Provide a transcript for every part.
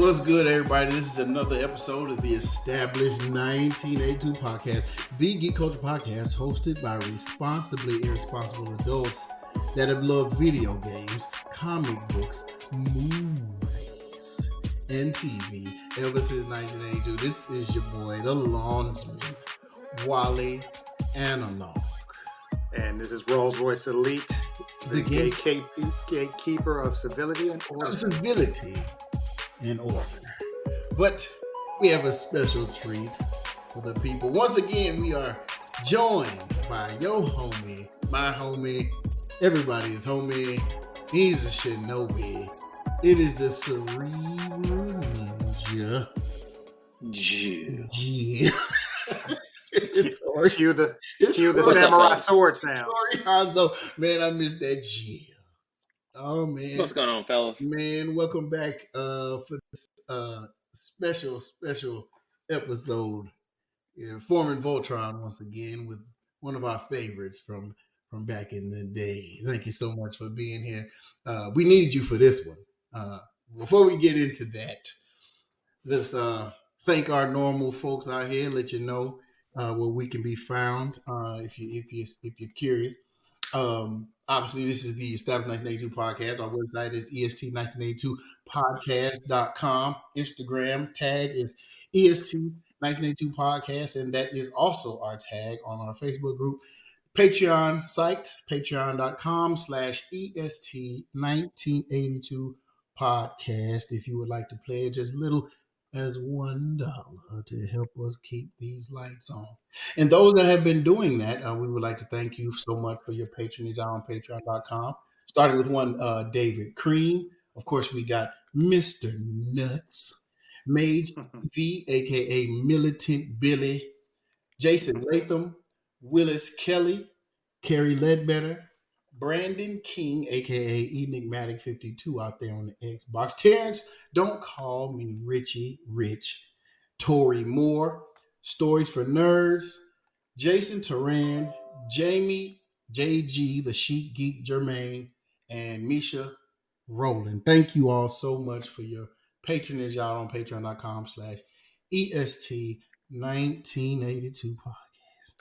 What's good, everybody? This is another episode of the established 1982 podcast, the geek culture podcast hosted by responsibly irresponsible adults that have loved video games, comic books, movies, and TV ever since 1982. This is your boy, the Lawnsman, Wally Analog. And this is Rolls Royce Elite, the gatekeeper of civility and order. But we have a special treat for the people. Once again, we are joined by your homie, my homie, everybody's homie. He's a shinobi. It is the Cerebral Ninja. G. Cue the samurai sword sound. Hattori Hanzo. Man, I missed that G. Oh, man. What's going on, fellas? Man, welcome back for this special episode. Yeah, forming Voltron once again with one of our favorites from back in the day. Thank you so much for being here. We needed you for this one. Before we get into that, let's thank our normal folks out here. Let you know where we can be found if you're curious. Obviously, this is the Established 1982 podcast. Our website is est1982podcast.com. Instagram tag is est1982 podcast, and that is also our tag on our Facebook group. Patreon site, patreon.com/est1982 podcast. If you would like to pledge as little as $1 to help us keep these lights on. And those that have been doing that, we would like to thank you so much for your patronage on patreon.com. Starting with one, David Cream. Of course, we got Mr. Nuts, Mage TV, a.k.a. Militant Billy, Jason Latham, Willis Kelly, Carrie Ledbetter, Brandon King, a.k.a. Enigmatic52 out there on the Xbox. Terrence, Don't Call Me Richie Rich. Tori Moore, Stories for Nerds. Jason Turan, Jamie, JG, The Chic Geek Jermaine, and Misha Rowland. Thank you all so much for your patronage out on patreon.com/EST1982 podcast.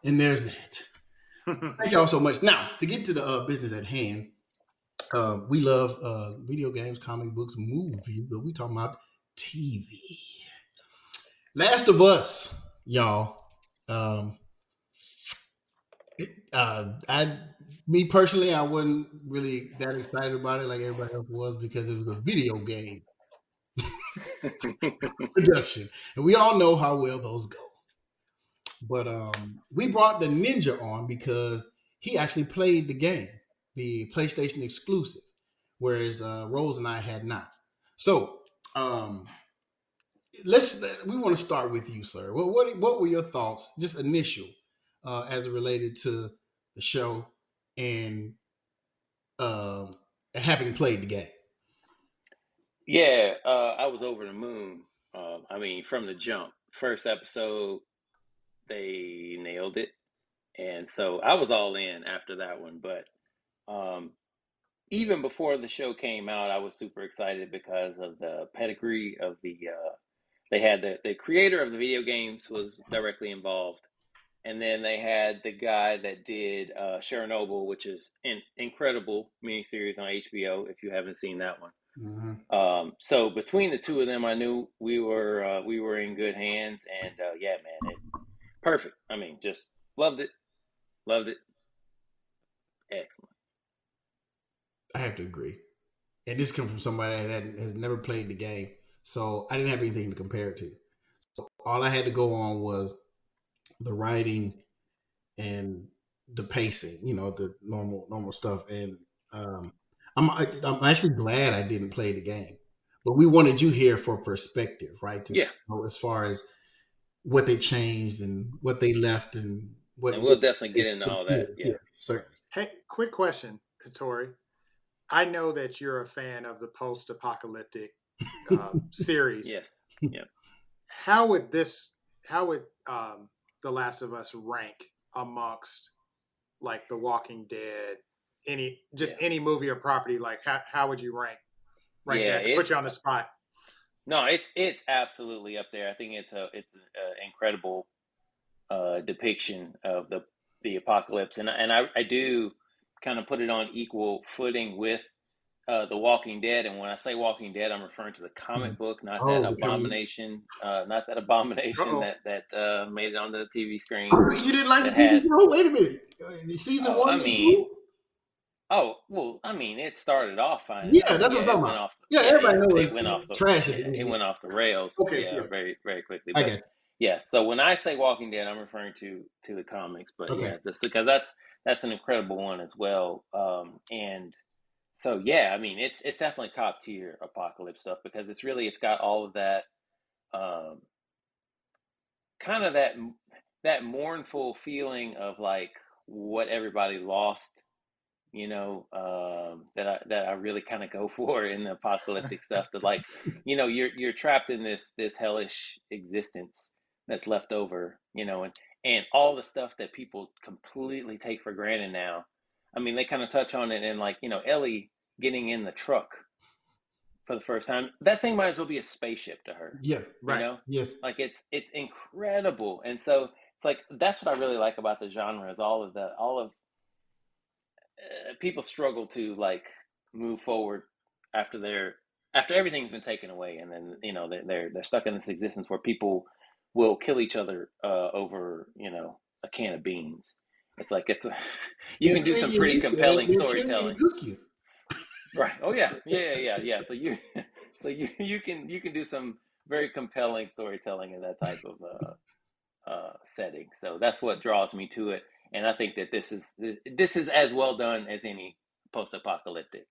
And there's that. Thank y'all so much. Now, to get to the business at hand, we love video games, comic books, movies, but we talking about TV. Last of Us, y'all. Me personally, I wasn't really that excited about it like everybody else was because it was a video game production, and we all know how well those go. But we brought the ninja on because he actually played the game, the PlayStation exclusive, whereas Rose and I had not. So we want to start with you, sir. Well, what were your thoughts, just initial, as it related to the show and having played the game? Yeah, I was over the moon. From the jump, first episode, they nailed it, and so I was all in after that one. But even before the show came out, I was super excited because of the pedigree of the. They had the creator of the video games was directly involved, and then they had the guy that did Chernobyl, which is an incredible miniseries on HBO. If you haven't seen that one. Mm-hmm. So between the two of them, I knew we were in good hands, and yeah, man, perfect. Just loved it. Excellent. I have to agree, and this comes from somebody that has never played the game, so I didn't have anything to compare it to. So all I had to go on was the writing and the pacing, the normal stuff, and I'm actually glad I didn't play the game, but we wanted you here for perspective, right? As far as what they changed and what they left and what. And we'll definitely get into all that. Yeah, certainly. Hey, quick question, Hattori. I know that you're a fan of the post-apocalyptic series. Yes. Yeah. How would The Last of Us rank amongst like The Walking Dead, any movie or property? Like how would you rank rank Yeah, that to put you it's on the spot? no, it's absolutely up there. I think it's an incredible depiction of the apocalypse, and I do kind of put it on equal footing with The Walking Dead. And when I say Walking Dead, I'm referring to the comic book, Oh, the comic. not that abomination Uh-oh. that made it on the TV screen You didn't like the that TV had. show? Wait a minute. Season Oh, one I and mean, two? it started off fine, and Yeah, then that's what I'm yeah, talking it about. went off. Yeah, Yeah, everybody yeah, knows it went off the trash at the yeah, it beginning. went off the rails. Okay, Yeah, yeah, very very quickly. I But get yeah, so when I say Walking Dead, I'm referring to the comics. But you. Okay. yeah, just because that's an incredible one as well. And so yeah, I mean, it's definitely top tier apocalypse stuff because it's got all of that um, kind of that mournful feeling of like what everybody lost, that I really kind of go for in the apocalyptic stuff. That like, you're trapped in this hellish existence that's left over, and all the stuff that people completely take for granted now. I mean, they kind of touch on it in like, Ellie getting in the truck for the first time. That thing might as well be a spaceship to her, Yeah. you Right. know? Yes. Like it's incredible. And so it's like that's what I really like about the genre is all of people struggle to like move forward after after everything's been taken away, and then they're stuck in this existence where people will kill each other over a can of beans. It's like you They'll can do kill some you and pretty eat you. compelling They'll kill you and storytelling, cook you. right? Oh yeah, yeah. So you you can do some very compelling storytelling in that type of setting. So that's what draws me to it, and I think that this is as well done as any post-apocalyptic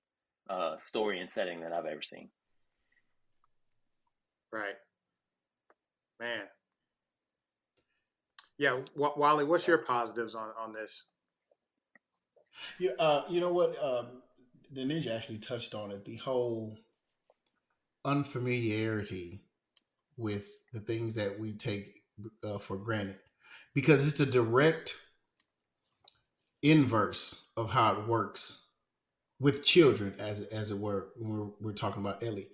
story and setting that I've ever seen. Right. Man. Yeah, Wally, what's your positives on this? You know what? The ninja actually touched on it. The whole unfamiliarity with the things that we take for granted, because it's a direct inverse of how it works with children, as it were. When we're talking about Ellie,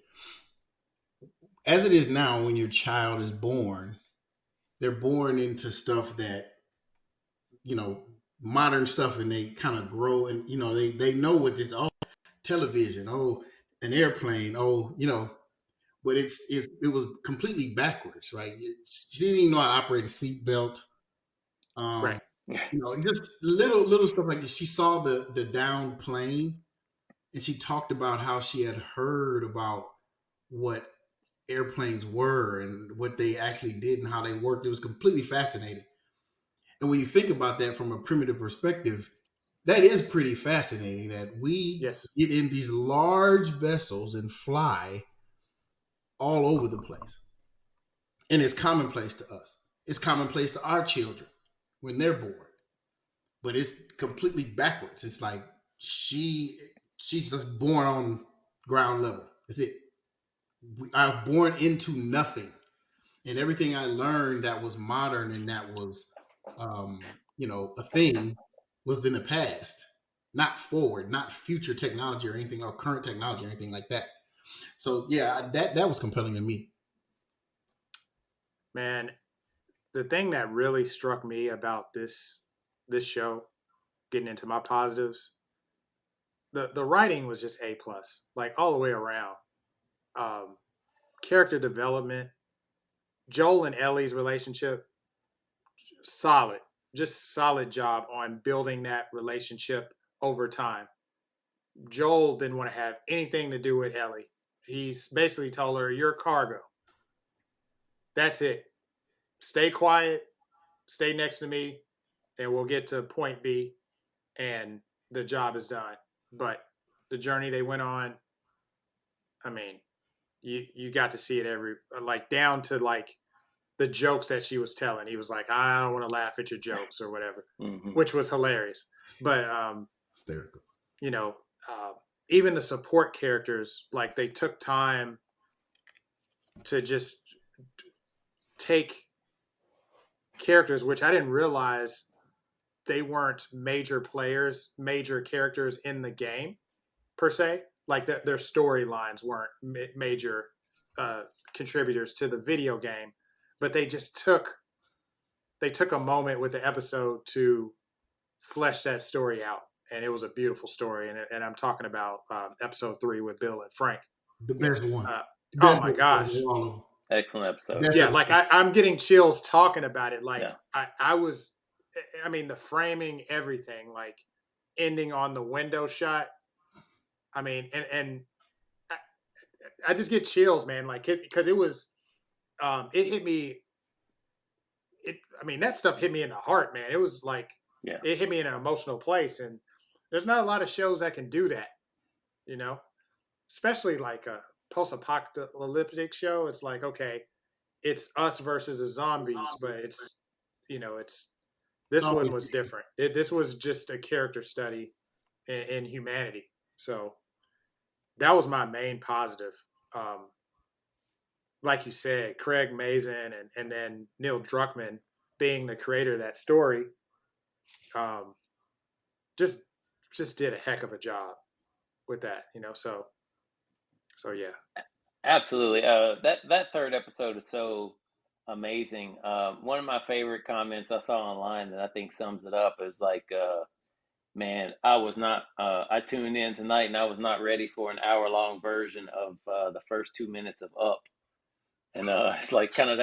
as it is now, when your child is born, they're born into stuff that you know modern stuff, and they kind of grow, and they know what this, oh, television, oh, an airplane, oh, but it was completely backwards, right? She didn't even know how to operate a seatbelt. Right. um just little stuff like this. She saw the down plane, and she talked about how she had heard about what airplanes were and what they actually did and how they worked. It was completely fascinating. And when you think about that from a primitive perspective, that is pretty fascinating that we Yes. get in these large vessels and fly all over the place. And it's commonplace to us. It's commonplace to our children when they're born. But it's completely backwards. It's like she's just born on ground level. That's it. I was born into nothing. And everything I learned that was modern and that was a thing was in the past, not forward, not future technology or anything, or current technology or anything like that. So yeah, that was compelling to me. Man, the thing that really struck me about this show, getting into my positives, the writing was just A plus, like all the way around. Um, Character development, Joel and Ellie's relationship, solid, just solid job on building that relationship over time. Joel didn't want to have anything to do with Ellie. He's basically told her, "You're cargo. That's it. Stay quiet, stay next to me, and we'll get to point B, and the job is done." But the journey they went on, I mean, you got to see it every, like, down to like the jokes that she was telling. He was like, "I don't want to laugh at your jokes," or whatever, Mm-hmm. which was hilarious. But Hysterical. you know, uh, even the support characters, like, they took time to just take characters, which I didn't realize they weren't major players, major characters in the game per se. like their storylines weren't major contributors to the video game, but they took a moment with the episode to flesh that story out, and it was a beautiful story. And I'm talking about episode 3 with Bill and Frank. The best one. The Oh best my episode gosh! of all of them. Excellent episode. Best Yeah, episode. like I'm getting chills talking about it. Like Yeah. I was, I mean, the framing, everything, like ending on the window shot. I mean, and I just get chills, man. Like because it was, it hit me. I mean, that stuff hit me in the heart, man. It was like, Yeah. it hit me in an emotional place, and there's not a lot of shows that can do that, you know, especially like a post-apocalyptic show. It's like, okay, it's us versus the zombies, but it's, this one was different. This was just a character study in humanity. So that was my main positive. Like you said, Craig Mazin and then Neil Druckmann being the creator of that story, just did a heck of a job with that, So yeah. Absolutely. That third episode is so amazing. One of my favorite comments I saw online that I think sums it up is like, man, I tuned in tonight and I was not ready for an hour-long version of the first 2 minutes of Up. And it's like kind of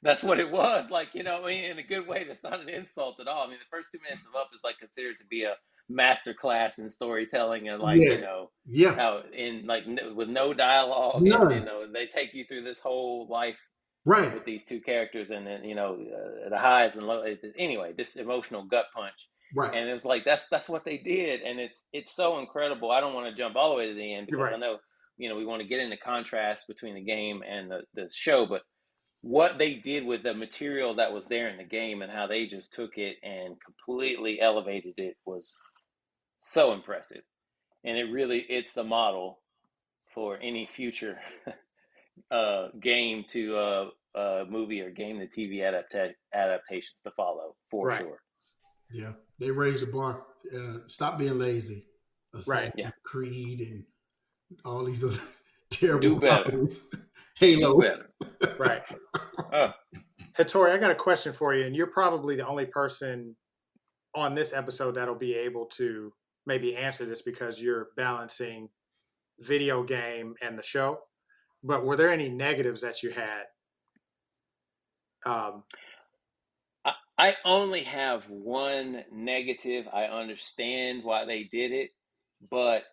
that's what it was. Like, I mean, in a good way, that's not an insult at all. I mean, the first 2 minutes of Up is like considered to be a master class in storytelling, and like, how in like with no dialogue, and they take you through this whole life with these two characters, and then the highs and lows. Anyway, this emotional gut punch. Right. And it was like that's what they did, and it's so incredible. I don't want to jump all the way to the end because I know we want to get into contrast between the game and the show, but what they did with the material that was there in the game and how they just took it and completely elevated it was so impressive. And it's the model for any future game to movie or game to TV adaptations to follow, for sure. Yeah, they raised the bar. Stop being lazy. Right. Yeah. Creed and all these other terrible. Do better. Halo. Do better. Right. Hattori, I got a question for you, and you're probably the only person on this episode that'll be able to maybe answer this because you're balancing video game and the show. But were there any negatives that you had? I only have one negative. I understand why they did it, but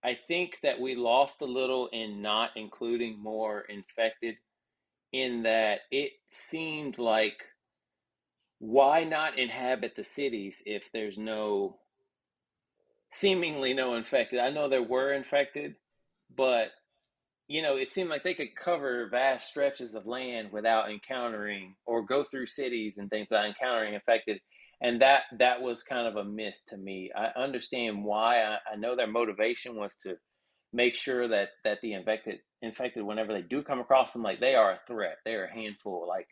I think that we lost a little in not including more infected, in that it seemed like, why not inhabit the cities if there's seemingly no infected? I know there were infected, but it seemed like they could cover vast stretches of land without encountering, or go through cities and things without encountering infected. And that was kind of a miss to me. I understand why. I know their motivation was to make sure that the infected, whenever they do come across them, like, they are a threat. They're a handful. Like,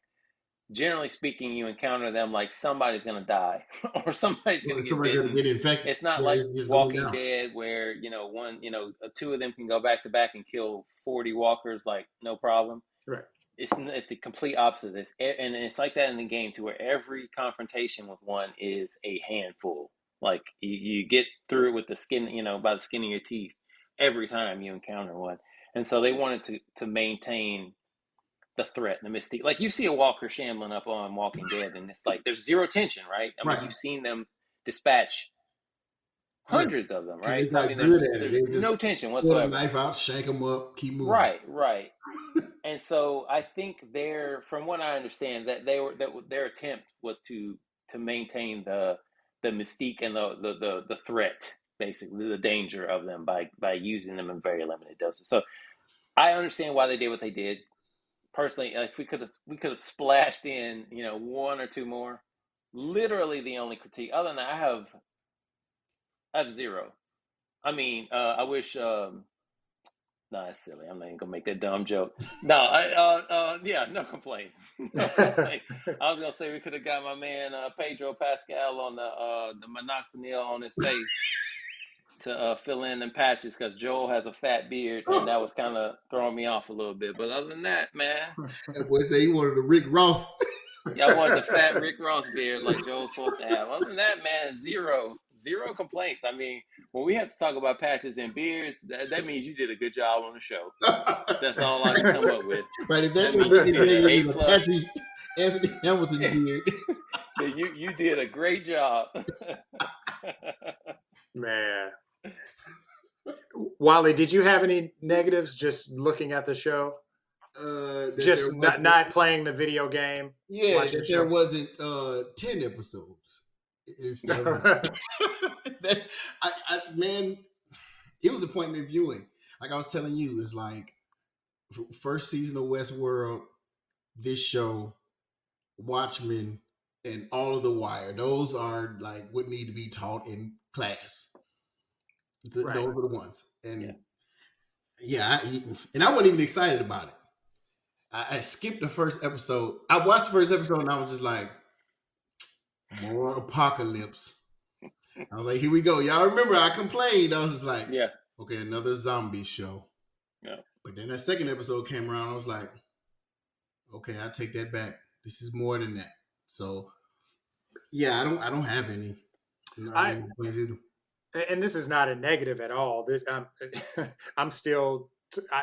generally speaking, you encounter them like somebody's going to die or somebody's going to get bitten. Infected. It's not like Walking Dead where, two of them can go back to back and kill 40 walkers, like, no problem. Right. It's the complete opposite of this. And it's like that in the game too, where every confrontation with one is a handful. Like, you get through it with the skin, by the skin of your teeth every time you encounter one. And so they wanted to maintain the threat and the mystique. Like, you see a walker shambling up on Walking Dead, and it's like there's zero tension, right? I mean, you've seen them dispatch hundreds of them, right? So, I mean, there's no tension whatsoever. Pull a knife out, shank them up, keep moving. Right. And so I think from what I understand, that their attempt was to maintain the mystique and the threat, basically the danger of them, by using them in very limited doses. So I understand why they did what they did. Personally, if we could have splashed in, one or two more. Literally, the only critique, other than that, I have zero. I mean, I wish. No, that's silly. I'm not even gonna make that dumb joke. No, no complaints. No complaints. I was gonna say we could have got my man Pedro Pascal on the monoxidil on his face. to fill in the patches because Joel has a fat beard, and that was kind of throwing me off a little bit. But other than that, man, That boy said he wanted the Rick Ross. y'all wanted the fat Rick Ross beard like Joel's supposed to have. Other than that, man, zero complaints. I mean, when we have to talk about patches and beards, that means you did a good job on the show. That's all I can come up with. Right, if that's That your means you biggest did an negative A is a plus. patchy Anthony Hamilton beard. That you did a great job. Man. Wally, did you have any negatives just looking at the show? Just not playing the video game. Yeah, that there wasn't 10 episodes instead of that, man, it was appointment viewing. Like I was telling you, it's like first season of Westworld, this show, Watchmen, and all of The Wire. Those are like what need to be taught in class. Right. Those are the ones. And and I wasn't even excited about it. I skipped the first episode. I watched the first episode and I was just like, more apocalypse. I was like, here we go. Y'all remember I complained. I was just like, yeah, okay, another zombie show. Yeah. But then that second episode came around. I was like, okay, I take that back. This is more than that. So yeah, I don't have any. And this is not a negative at all. This I'm still.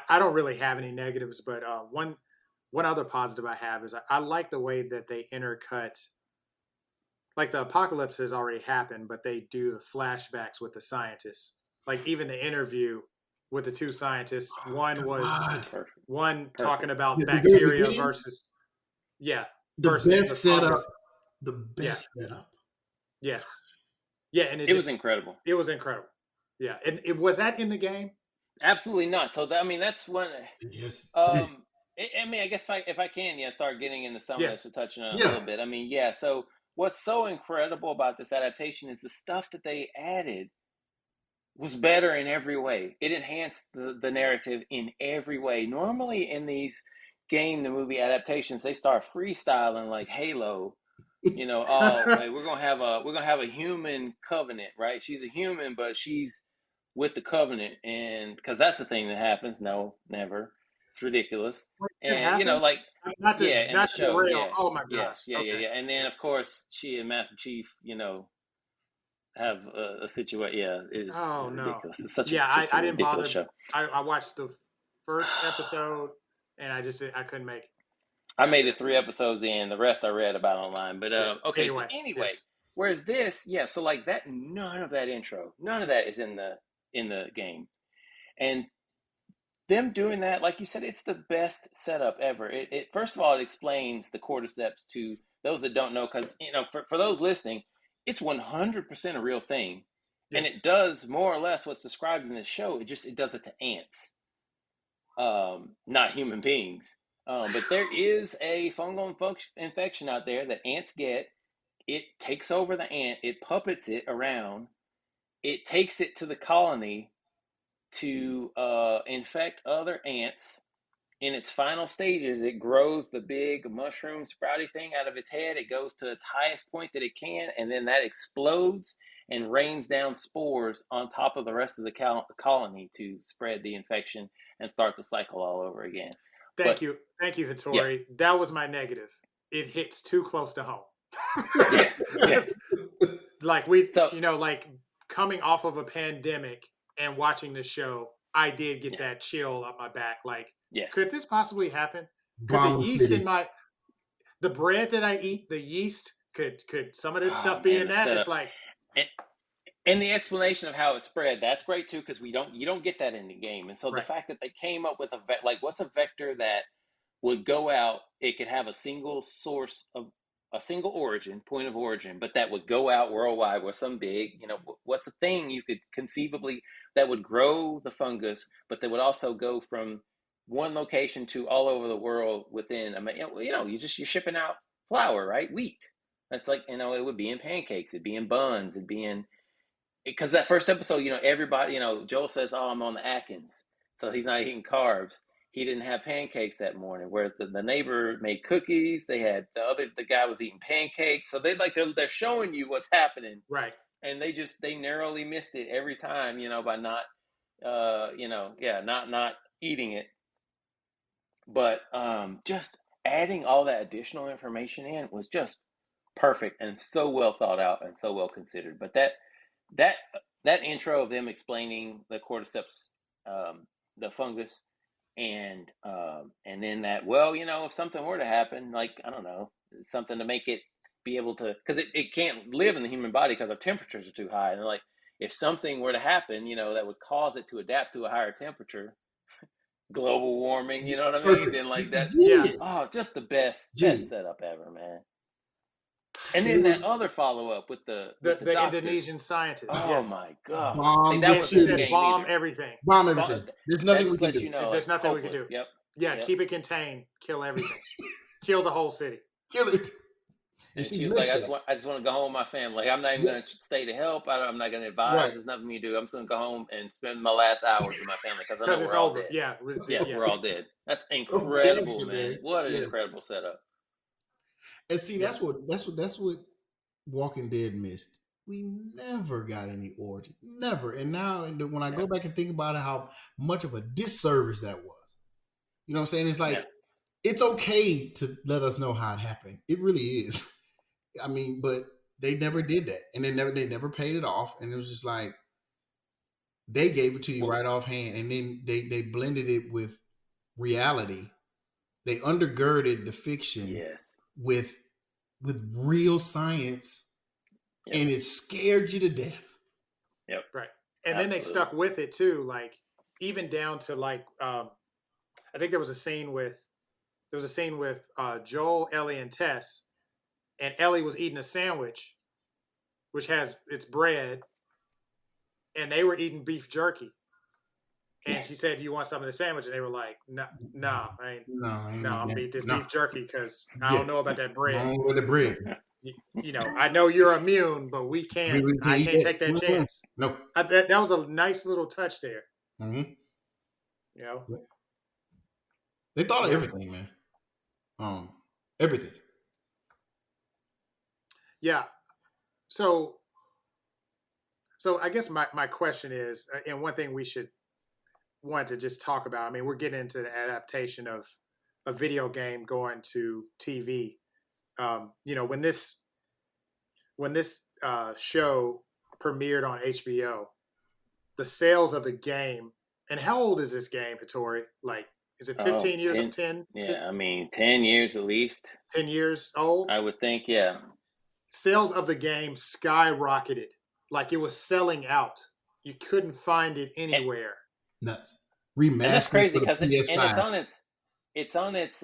I don't really have any negatives, but one other positive I have is I like the way that they intercut. Like the apocalypse has already happened, but they do the flashbacks with the scientists. Like even the interview with the two scientists. One talking about bacteria versus the best setup. The best setup. Yes. Yeah, and it was incredible. It was incredible. Yeah, and it was that in the game? Absolutely not. So that's one. Yes. I mean, I guess if I can, start getting into some of that to touch on a little bit. I mean, So what's so incredible about this adaptation is the stuff that they added was better in every way. It enhanced the narrative in every way. Normally in these the movie adaptations, they start freestyling like Halo. We're gonna have a human covenant, right? She's a human, but she's with the covenant, and because that's the thing that happens. No, never. It's ridiculous. And in the show, oh my gosh, yeah. And then of course she and Master Chief, have a situation. Yeah, it's ridiculous. It's such I didn't bother. Show. I watched the first episode, and I couldn't make it. I made it 3 episodes in. The rest I read about online. But okay. Anyway, whereas this, so like that, none of that intro, none of that is in the game, and them doing that, like you said, it's the best setup ever. It first of all, it explains the cordyceps to those that don't know, because for those listening, it's 100% a real thing, and it does more or less what's described in the show. It does it to ants, not human beings. But there is a fungal infection out there that ants get. It takes over the ant. It puppets it around. It takes it to the colony to infect other ants. In its final stages, it grows the big mushroom sprouty thing out of its head. It goes to its highest point that it can, and then that explodes and rains down spores on top of the rest of the colony to spread the infection and start the cycle all over again. Thank you, Hattori. Yeah. That was my negative. It hits too close to home. yes. Like like coming off of a pandemic and watching the show, I did get that chill up my back. Like, could this possibly happen? Could the yeast in the bread that I eat, the yeast, could some of this stuff be in that? It's like, and the explanation of how it spread, that's great too, because you don't get that in the game. And so the fact that they came up with what's a vector that would go out, it could have a single source of a single point of origin, but that would go out worldwide with some big, what's a thing you could conceivably that would grow the fungus, but that would also go from one location to all over the world within, you're shipping out flour, right? Wheat. That's like, it would be in pancakes, it'd be in buns, it'd be in, because that first episode, everybody, Joel says, oh, I'm on the Atkins. So he's not eating carbs. He didn't have pancakes that morning. Whereas the neighbor made cookies. They had the guy was eating pancakes. So they're showing you what's happening. Right. and they narrowly missed it every time, by not not eating it. But just adding all that additional information in was just perfect and so well thought out and so well considered. But that that intro of them explaining the cordyceps, the fungus, and then that, well, if something were to happen, like, I don't know, something to make it be able to, because it can't live in the human body because our temperatures are too high, and like, if something were to happen, that would cause it to adapt to a higher temperature, global warming, you know what I mean? Perfect. Then like that, Genius. oh, just the best Genius. setup ever, man. And It then was that other follow up with the The doctor. Indonesian scientist. Oh Yes. my god! See, bomb that the And she wasn't in the said, shit. game "Bomb either. everything." Bomb everything. There's That nothing we just can lets do. you know, There's like, nothing we can hopeless. do. Yep. Yeah, Yep. keep it contained. Kill everything. Kill the whole city. Kill it. And And she she was meant like, that. I just want to go home with my family. Like, I'm not even Yeah, going to stay to help. I'm not going to advise. right. There's nothing me to do. I'm just going to go home and spend my last hours with my family because I know Because it's we're all over. dead. Yeah. Yeah, Yeah. we're all dead. That's Oh, incredible, gangster, man. man. What an Yes. incredible setup. And see, Yeah. that's what Walking Dead missed. We never got any origin. Never. And now when I go back and think about it, how much of a disservice that was. You know what I'm saying? It's like, it's okay to let us know how it happened. It really is. I mean, but they never did that. And they never paid it off. And it was just like, they gave it to you right offhand. And then they blended it with reality. They undergirded the fiction with real science, and it scared you to death. Yep. Right. And then they stuck with it too, like even down to like I think there was a scene with Joel, Ellie, and Tess, and Ellie was eating a sandwich, which has its bread, and they were eating beef jerky. And she said, "Do you want some of the sandwich?" And they were like, "No, I'm gonna eat this beef jerky because I don't know about that bread. Wrong with the bread. I know you're immune, but I can't take that chance." No, that was a nice little touch there. Mm-hmm. They thought of everything, man. Everything. Yeah. So I guess my question is, and one thing we want to just talk about. I mean, we're getting into the adaptation of a video game going to TV. When this show premiered on HBO, the sales of the game, and how old is this game, Hattori? Like, is it 15 years? 10? Yeah, 15? I mean, 10 years at least. 10 years old? I would think, yeah. Sales of the game skyrocketed. Like, it was selling out. You couldn't find it anywhere. Nuts. Remastered. And that's crazy because it's on its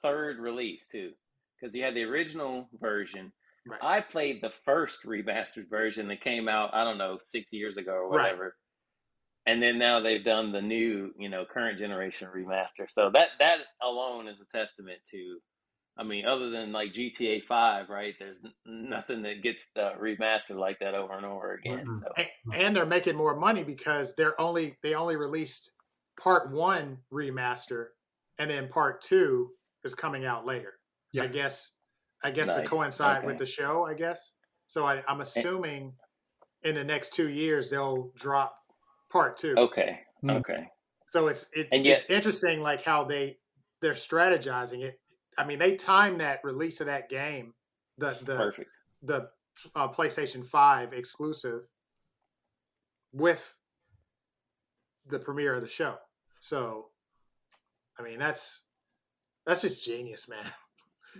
third release too, because you had the original version. Right. I played the first remastered version that came out, I don't know, 6 years ago or whatever. Right. And then now they've done the new, current generation remaster. So that alone is a testament to, I mean, other than like GTA 5, right? There's nothing that gets remastered like that over and over again. Mm-hmm. So and they're making more money because they only released part 1 remaster, and then part 2 is coming out later. Yeah. I guess nice. To coincide with the show, I guess. So I'm assuming in the next 2 years they'll drop part 2. Okay. So it's interesting, like how they're strategizing it. I mean, they timed that release of that game, perfect. The PlayStation 5 exclusive, with the premiere of the show. So, I mean, that's just genius, man.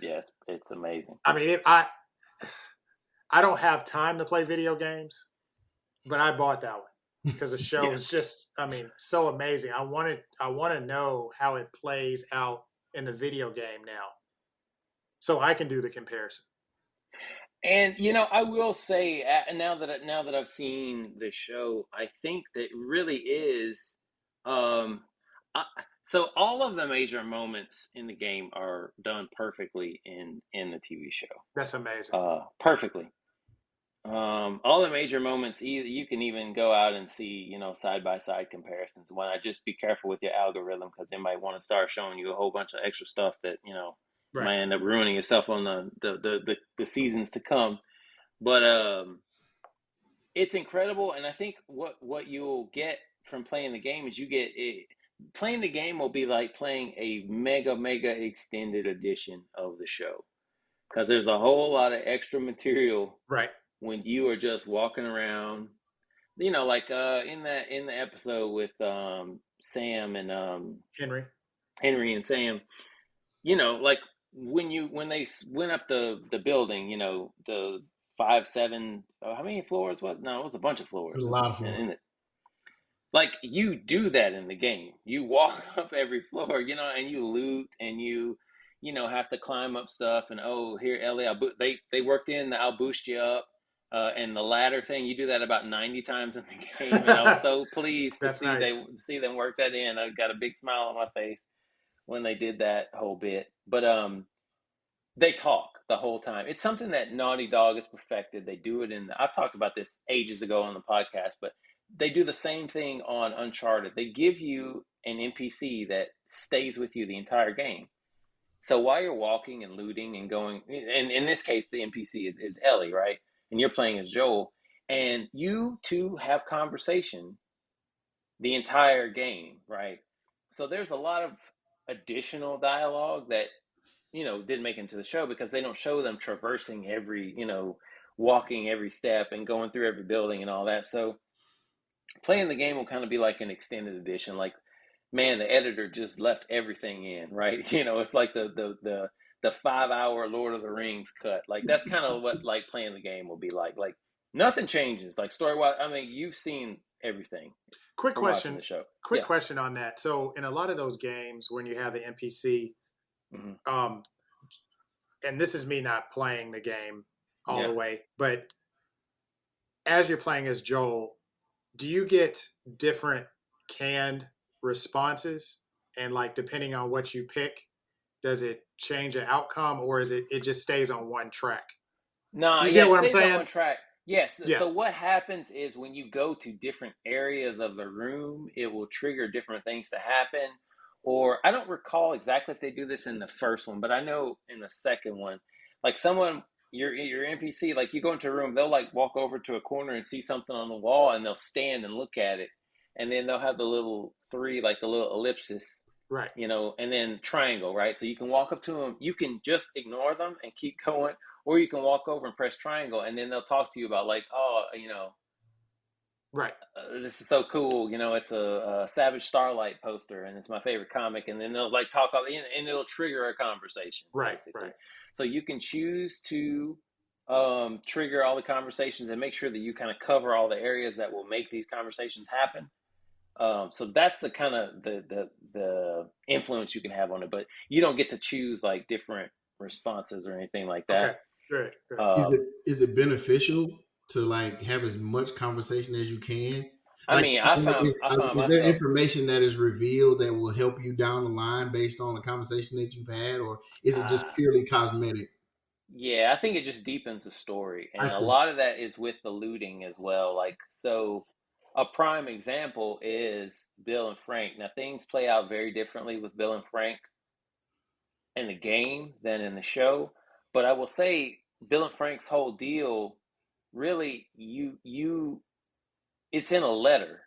Yes, it's amazing. I mean, I don't have time to play video games, but I bought that one because the show is just, I mean, so amazing. I want to know how it plays out in the video game now, so I can do the comparison. And I will say, now that I've seen the show, I think that really is. So all of the major moments in the game are done perfectly in the TV show. That's amazing. Perfectly. All the major moments, you can even go out and see, side by side comparisons. Why not just be careful with your algorithm, because they might want to start showing you a whole bunch of extra stuff that right. might end up ruining yourself on the seasons to come. But it's incredible, and I think what you'll get from playing the game is you get it. Playing the game will be like playing a mega extended edition of the show because there's a whole lot of extra material Right. when you are just walking around. Like in the episode with Sam and Henry. Henry and Sam, like when they went up the building, the 5, 7, how many floors was? No, it was a bunch of It's a floors. lot of fun. And like you do that in the game. You walk up every floor, and you loot and have to climb up stuff. And oh, here, Ellie, they worked in the I'll boost you up. And the ladder thing, you do that about 90 times in the game, and I was so pleased to That's see nice. them work that in. I got a big smile on my face when they did that whole bit. But they talk the whole time. It's something that Naughty Dog has perfected. They do it I've talked about this ages ago on the podcast, but they do the same thing on Uncharted. They give you an NPC that stays with you the entire game. So while you're walking and looting and going, and in this case, the NPC is Ellie, right? And you're playing as Joel, and you two have conversation the entire game, right? So there's a lot of additional dialogue that didn't make it into the show because they don't show them traversing every, walking every step and going through every building and all that. So playing the game will kind of be like an extended edition. Like, man, the editor just left everything in, right? It's like the 5 hour Lord of the Rings cut. Like that's kind of what like playing the game will be like. Like nothing changes. Like story wise, I mean, you've seen everything Quick from watching question. the show. Quick question on that. So in a lot of those games, when you have the NPC, Mm-hmm. And this is me not playing the game all Yeah. the way, but as you're playing as Joel, do you get different canned responses? And like depending on what you pick, does it change the outcome, or is it just stays on one track? No, You yeah, get it what I'm stays on saying? one track. Yes. Yeah. So what happens is when you go to different areas of the room, it will trigger different things to happen. Or I don't recall exactly if they do this in the first one, but I know in the second one, like someone your NPC, like you go into a room, they'll like walk over to a corner and see something on the wall, and they'll stand and look at it, and then they'll have the little three, like the little ellipsis, Right. and then triangle, right? So you can walk up to them, you can just ignore them and keep going, or you can walk over and press triangle, and then they'll talk to you about like, oh, Right. this is so cool. It's a Savage Starlight poster, and it's my favorite comic. And then they'll like talk, and it'll trigger a conversation, Right. basically. Right. So you can choose to trigger all the conversations and make sure that you kind of cover all the areas that will make these conversations happen. So that's the kind of the influence you can have on it, but you don't get to choose like different responses or anything like that. Okay. Good. Good. Is it beneficial to like have as much conversation as you can? I Like, mean, I found is there myself. information that is revealed that will help you down the line based on the conversation that you've had, or is it just Uh, purely cosmetic? Yeah, I think it just deepens the story. I And a see. lot of that is with the looting as well. Like, so a prime example is Bill and Frank. Now, things play out very differently with Bill and Frank in the game than in the show. But I will say, Bill and Frank's whole deal really, it's in a letter,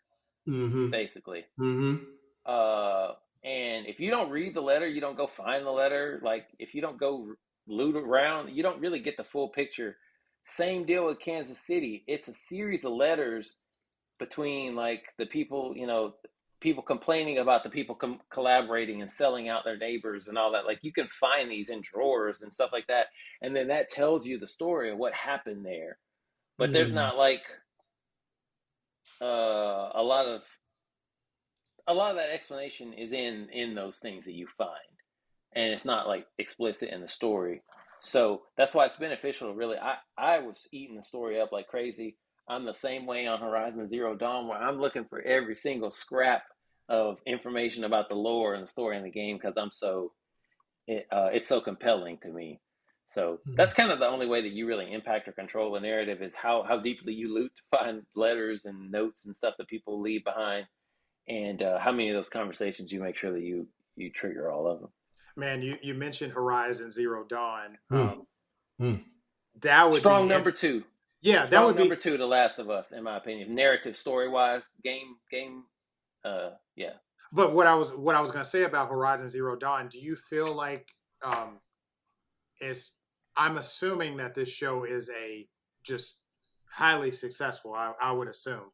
Mm-hmm. basically. Mm-hmm. Uh, and if you don't read the letter, you don't go find the letter. Like if you don't go loot around, you don't really get the full picture. Same deal with Kansas City. It's a series of letters between like the people, people complaining about the people collaborating and selling out their neighbors and all that. Like you can find these in drawers and stuff like that, and then that tells you the story of what happened there. But there's Mm-hmm. not like a lot of that explanation is in those things that you find, and it's not like explicit in the story. So that's why it's beneficial to really, I was eating the story up like crazy. I'm the same way on Horizon Zero Dawn, where I'm looking for every single scrap of information about the lore and the story in the game because it's so compelling to me. So that's kind of the only way that you really impact or control the narrative is how deeply you loot to find letters and notes and stuff that people leave behind, and how many of those conversations you make sure that you trigger all of them. Man, you mentioned Horizon Zero Dawn. Mm-hmm. That would Strong be number two. Yeah, that Strong would number be. two to Last of Us, in my opinion. Narrative, story wise, game. Yeah, But what I was gonna say about Horizon Zero Dawn, do you feel like um is I'm assuming that this show is a just highly successful. I would assume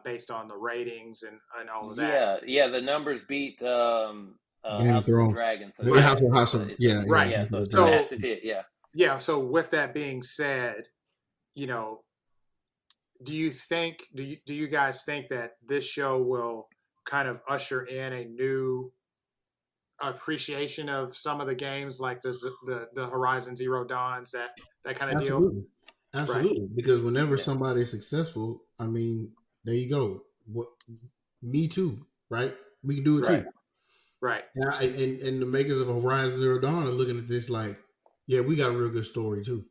based on the ratings and all of that. yeah. The numbers beat Game of House of the Thrones. Dragon, so The Right, yes, House of it's a yeah, yeah, right. yeah, House so of the it's a Dragon. So massive hit. Yeah, yeah. So with that being said, you know, do you guys think that this show will kind of usher in a new appreciation of some of the games like the Horizon Zero Dawns that kind of deal? Absolutely. Right, Absolutely. Because whenever yeah, somebody's successful, I mean, there you go. What me too, right? We can do it right. too. right, And the makers of Horizon Zero Dawn are looking at this like, yeah, we got a real good story too.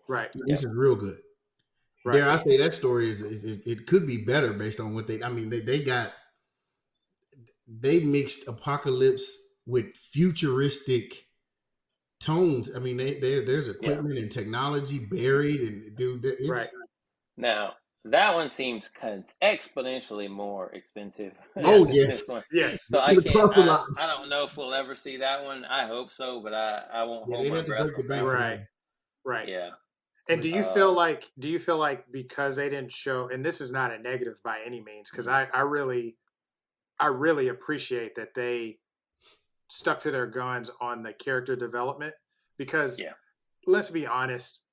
right, Yep. This is real good. right, Dare I say that story it could be better based on what I mean, they mixed apocalypse with futuristic tones. I mean, there's Yeah. equipment and technology buried, and dude, right. it's Now that one seems exponentially more expensive oh than Yes, yes, this one. yes, So it's I gonna can't. cost a lot. I don't know if we'll ever see that one. I hope so, but I won't Yeah, hold they'd my have to breath break the on that bank for one. that right, one. right. Yeah. And But do you feel like because they didn't show, and this is not a negative by any means, because I really appreciate that they stuck to their guns on the character development because Yeah. let's be honest,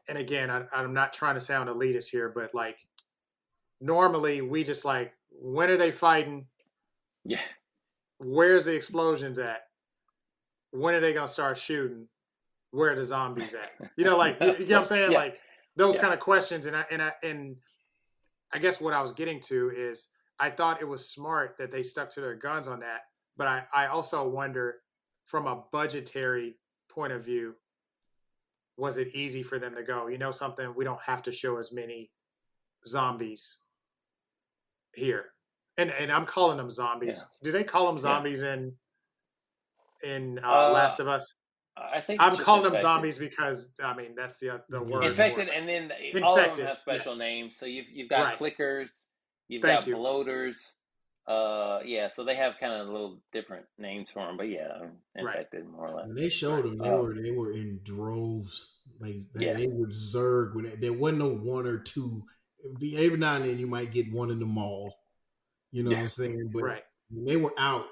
and again, I'm not trying to sound elitist here, but like normally we just like when are they fighting? Yeah. Where's the explosions at? When are they gonna start shooting? Where are the zombies at? Like you know what I'm So saying? yeah. Like those Yeah. kind of questions, and I guess what I was getting to is I thought it was smart that they stuck to their guns on that, but I also wonder from a budgetary point of view, was it easy for them to go, something, we don't have to show as many zombies here. And I'm calling them Yeah. zombies. Do they call them Yeah. zombies in Uh, Last of Us? I think it's I'm just calling them infected. zombies because I mean that's the yeah, word for Infected, it. and then all of them Infected. have special Yes. names. So you've got Right. clickers, you've Thank got you. bloaters. Yeah, so they have kind of little different names for them, but yeah, Right. infected more or less. when they showed Right. them, they were in droves. Like they Yes. would zerg when there wasn't no one or two. Every now and then you might get one in the mall. You know what Yeah. I'm saying? But Right. when they were out,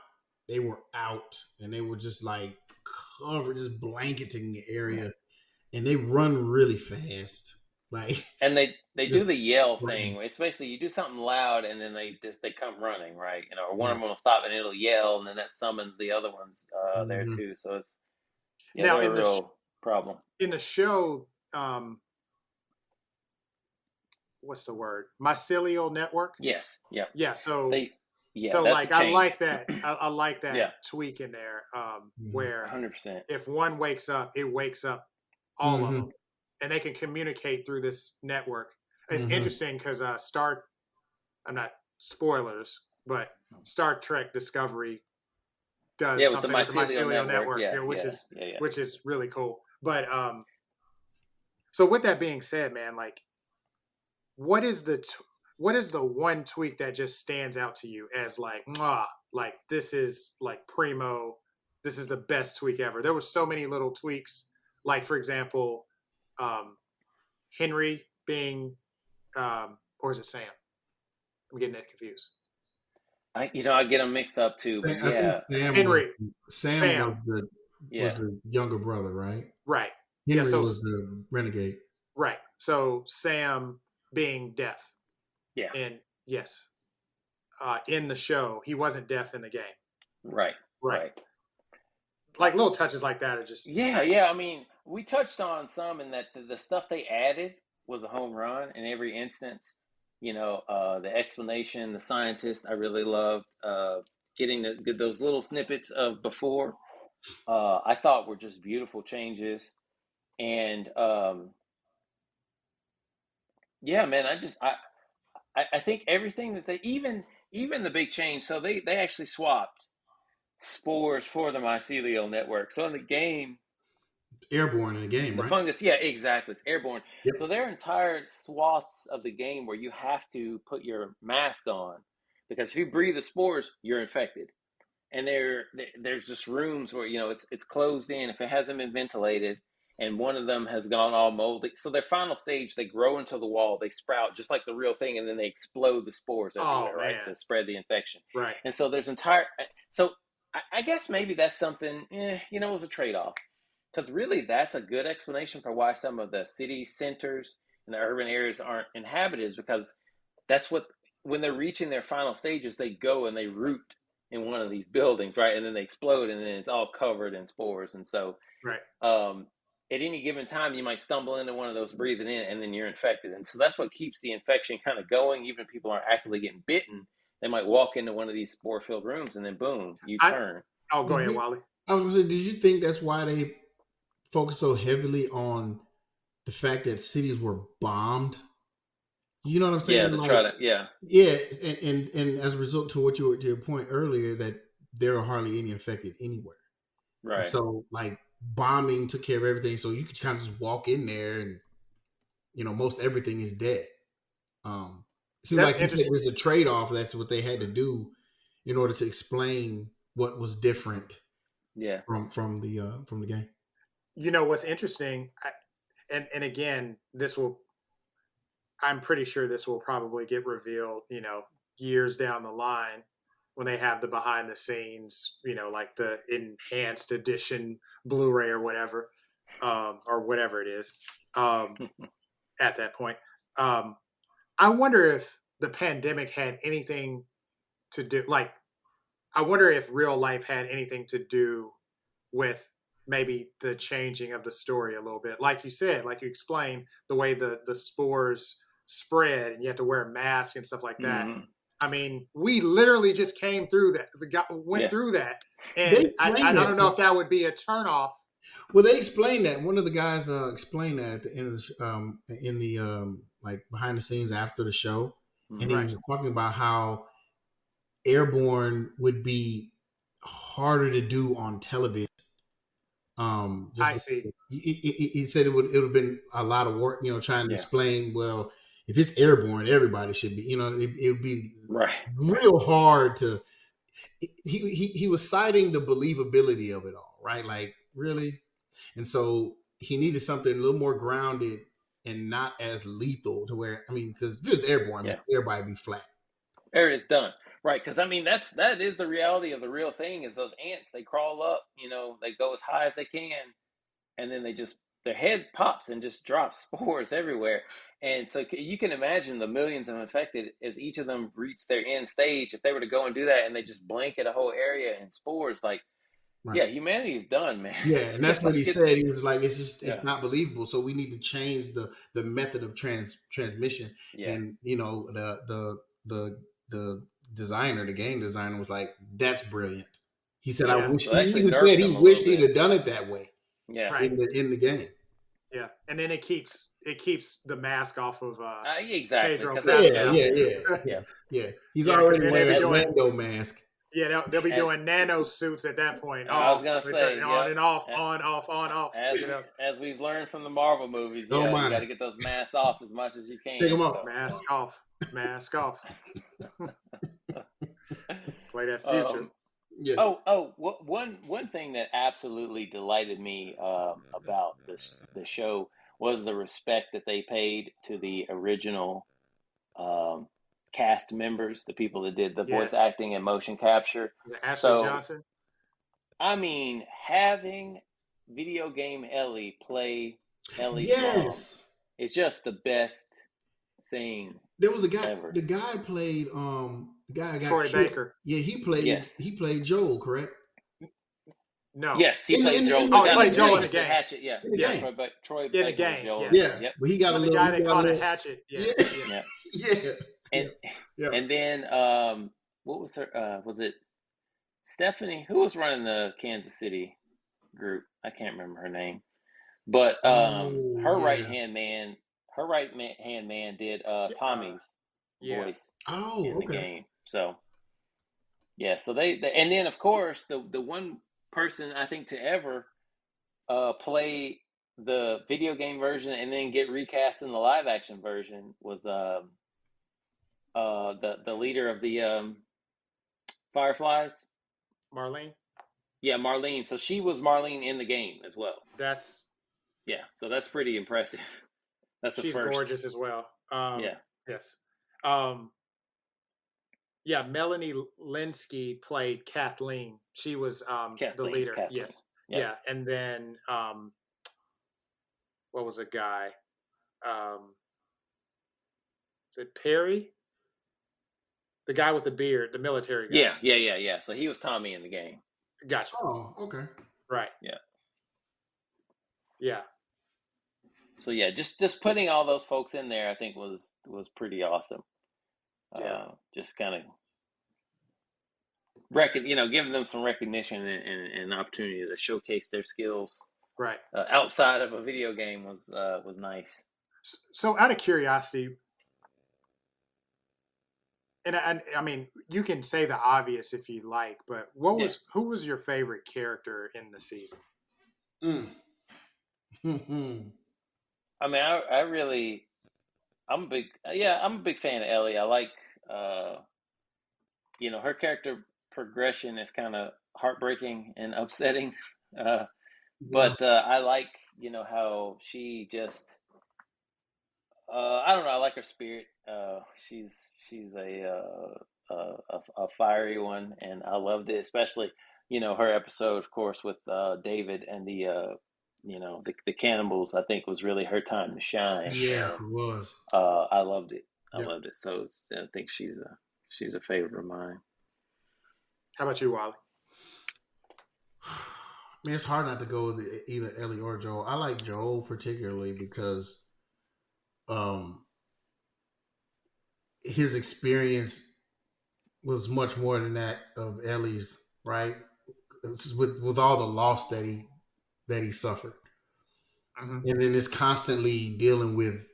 and they were just like covered, just blanketing the Yeah. area, and they run really fast, like And they just do the yell frightening. thing. It's basically you do something loud and then they come running, right? Or one of Right. them will stop and it'll yell and then that summons the other ones there Hmm. too. So it's yeah, Now they're a real problem. in the show, what's the word? Mycelial network. Yes. Yeah. Yeah. They yeah, So that's a like I change. like that. I like Yeah. that tweak in there, Hmm. where 100%. if one wakes up, it wakes up all of Hmm. them, and they can communicate through this network. It's Hmm. interesting because Star. I'm not spoilers, but Star Trek Discovery does Yeah, with the something with the mycelial mycelial network. network, Yeah, which yeah, is yeah, yeah. really cool. But so with that being said, man, like what is what is the one tweak that just stands out to you as like like this is like primo, this is the best tweak ever? There were so many little tweaks, like for example, um Henry being or is it Sam? I'm getting that confused. I get them mixed up too, but I think yeah, Henry. Sam Sam. was yeah, the younger brother, right? Right. Yeah, Henry so was the renegade. right, so Sam being deaf, yeah, and yes, in the show he wasn't deaf in the game. right, Right. right. Like little touches like that are just Yeah, yeah. nice. I mean, we touched on some, and that the stuff they added was a home run in every instance. The explanation, the scientist, I really loved getting those little snippets of before. I thought were just beautiful changes, and yeah, man, I think everything that they even the big change. So they actually swapped spores for the mycelial network. So in the game, Airborne in the game, The right? fungus, yeah, exactly. It's airborne. Yep. So there are entire swaths of the game where you have to put your mask on because if you breathe the spores, you're infected. And there's just rooms where it's closed in if it hasn't been ventilated, and one of them has gone all moldy. So their final stage, they grow into the wall, they sprout just like the real thing, and then they explode the spores Oh everywhere, right, man, to spread the infection. right. And so there's entire. So I guess maybe that's something. It was a trade off because really that's a good explanation for why some of the city centers and the urban areas aren't inhabited is because that's what when they're reaching their final stages, they go and they root in one of these buildings, right? And then they explode, and then it's all covered in spores. And so, Right. at any given time, you might stumble into one of those breathing in, and then you're infected. And so that's what keeps the infection kind of going. Even if people aren't actively getting bitten, they might walk into one of these spore-filled rooms, and then boom, you I turn. Oh, go Did ahead, you, Wally. I was gonna say, did you think that's why they focus so heavily on the fact that cities were bombed? You know what I'm Yeah, saying? to Like, try to, yeah, yeah, and as a result to your point earlier, that there are hardly any infected anywhere, and right, so like bombing took care of everything, so you could kind of just walk in there and most everything is dead. It seems That's like you said interesting. there's a trade off. That's what they had to do in order to explain what was different yeah, from the game. What's interesting, and again, I'm pretty sure this will probably get revealed, years down the line when they have the behind the scenes, like the enhanced edition Blu-ray or whatever it is, um, at that point. Um, I wonder if the pandemic had anything to do, like, I wonder if real life had anything to do with maybe the changing of the story a little bit. Like you said, like you explained, the way the spores spread and you have to wear a mask and stuff like that. mm-hmm. I mean, we literally just came through that. The guy went Yeah, through that, They and I explained don't know if that. that would be a turnoff. Well, they explained that. One of the guys explained that at the end of in the like behind the scenes after the show, and he mm-hmm. Right. was talking about how airborne would be harder to do on television. Just I because see. he said it would have been a lot of work, trying to Yeah, explain. Well, if it's airborne, everybody should be. It would be right, right, real hard to. He was citing the believability of it all, right? Like really, and so he needed something a little more grounded and not as lethal to where because if it's airborne, man, yeah. everybody be flat. There it is done. Right, because I mean that is the reality of the real thing is those ants, they crawl up, they go as high as they can, and then they just their head pops and just drops spores everywhere. And so you can imagine the millions of infected as each of them reach their end stage. If they were to go and do that and they just blanket a whole area in spores, like Right. yeah, humanity is done, man. Yeah, and that's what he Like it's said. He was like, it's yeah, not believable. So we need to change the method of transmission. yeah, And the designer, the game designer, was like, that's brilliant. He said, I yeah. Yeah. wish. So He they actually even said nerfed he them a little wished he'd bit. have done it that way Yeah, Right. in the game. Yeah. And then it keeps the mask off of exactly. Pedro Because Yeah, Pascal. yeah. yeah. He's Yeah, because already then they'll be wearing the doing Lando mask. Yeah, they'll be As doing nano suits at that point. I was Oh, gonna they turn say, it on yep. and off, on, off, on, off. As we've learned from the Marvel movies, Oh yeah, you got my, to get those masks off as much as you take can. him off. So, Mask off, mask off. Play that future. um, Yeah. one thing that absolutely delighted me about the show was the respect that they paid to the original um, cast members, the people that did the voice Yes. acting and motion capture. Is it Ashley So, Johnson? I mean, having video game Ellie play Ellie's mom Yes. is just the best thing There was a guy. ever. The guy played the guy that got Troy killed. Baker. Yeah, Yes. he played Joel, correct? No. Yes, he In the played in the, Joel, in the the, Oh, he guy in the played that Joel in game. the uses the game. hatchet. Yeah, In the Yeah. yeah. game. Troy In the Baker was game. Joel. Yes. Yeah, Yep. but he got a The little. guy He that got a caught a little. hatchet. Yeah, Yes. Yes. Yeah. yeah, And yeah. and then what was her? Was it Stephanie? Who was running the Kansas City group? I can't remember her name. But Oh her right yeah. hand man, hand man did Uh, Tommy's yeah. voice Oh in the okay. game. So yeah, so they and then of course the one person I think to ever play the video game version and then get recast in the live action version was the leader of the Fireflies. Marlene. Yeah, Marlene. So she was Marlene in the game as well. That's Yeah, so that's pretty impressive. That's a she's first. gorgeous as well. Yeah, Yes. Yeah, Melanie Linsky played Kathleen. She was the Kathleen. leader. Kathleen. Yes. Yep. Yeah, and then what was the guy? Is it Perry? The guy with the beard, the military guy. Yeah. So he was Tommy in the game. Gotcha. Oh, okay. Right. Yeah. Yeah. So yeah, just putting all those folks in there, I think was pretty awesome. Yeah. Just kind of giving them some recognition and opportunity to showcase their skills. Right. Outside of a video game was nice. So, out of curiosity, and I mean, you can say the obvious if you like, but who was your favorite character in the season? I mean, I really, I'm a big fan of Ellie. I like, her character progression is kind of heartbreaking and upsetting. But I like, how she just, I don't know. I like her spirit. She's a fiery one, and I loved it, especially her episode, of course, with David and the cannibals. I think was really her time to shine. Yeah, and, it was. I loved it. Yep. I loved it. So I think she's a favorite of mine. How about you, Wally? I mean, it's hard not to go with either Ellie or Joel. I like Joel particularly because his experience was much more than that of Ellie's, right? With all the loss that he suffered, and then it's constantly dealing with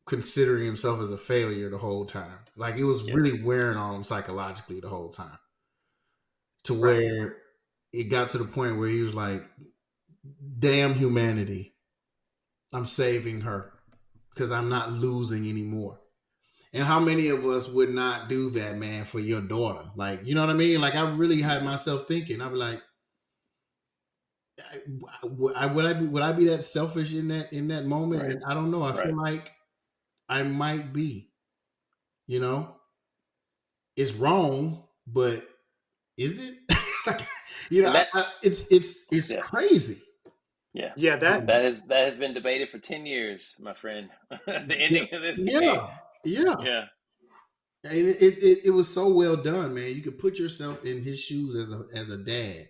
considering himself as a failure the whole time. Like it was really wearing on him psychologically the whole time, to where it got to the point where he was like, "Damn humanity, I'm saving her because I'm not losing anymore." And how many of us would not do that, man, for your daughter? Like, you know what I mean? Like, I really had myself thinking. I'd be like, would I be that selfish in that moment? Right. And I don't know. I feel like I might be. You know, it's wrong, but is it? It's crazy. Yeah. That has been debated for 10 years, my friend. The ending of this game. Yeah. And it was so well done, man. You could put yourself in his shoes as a dad.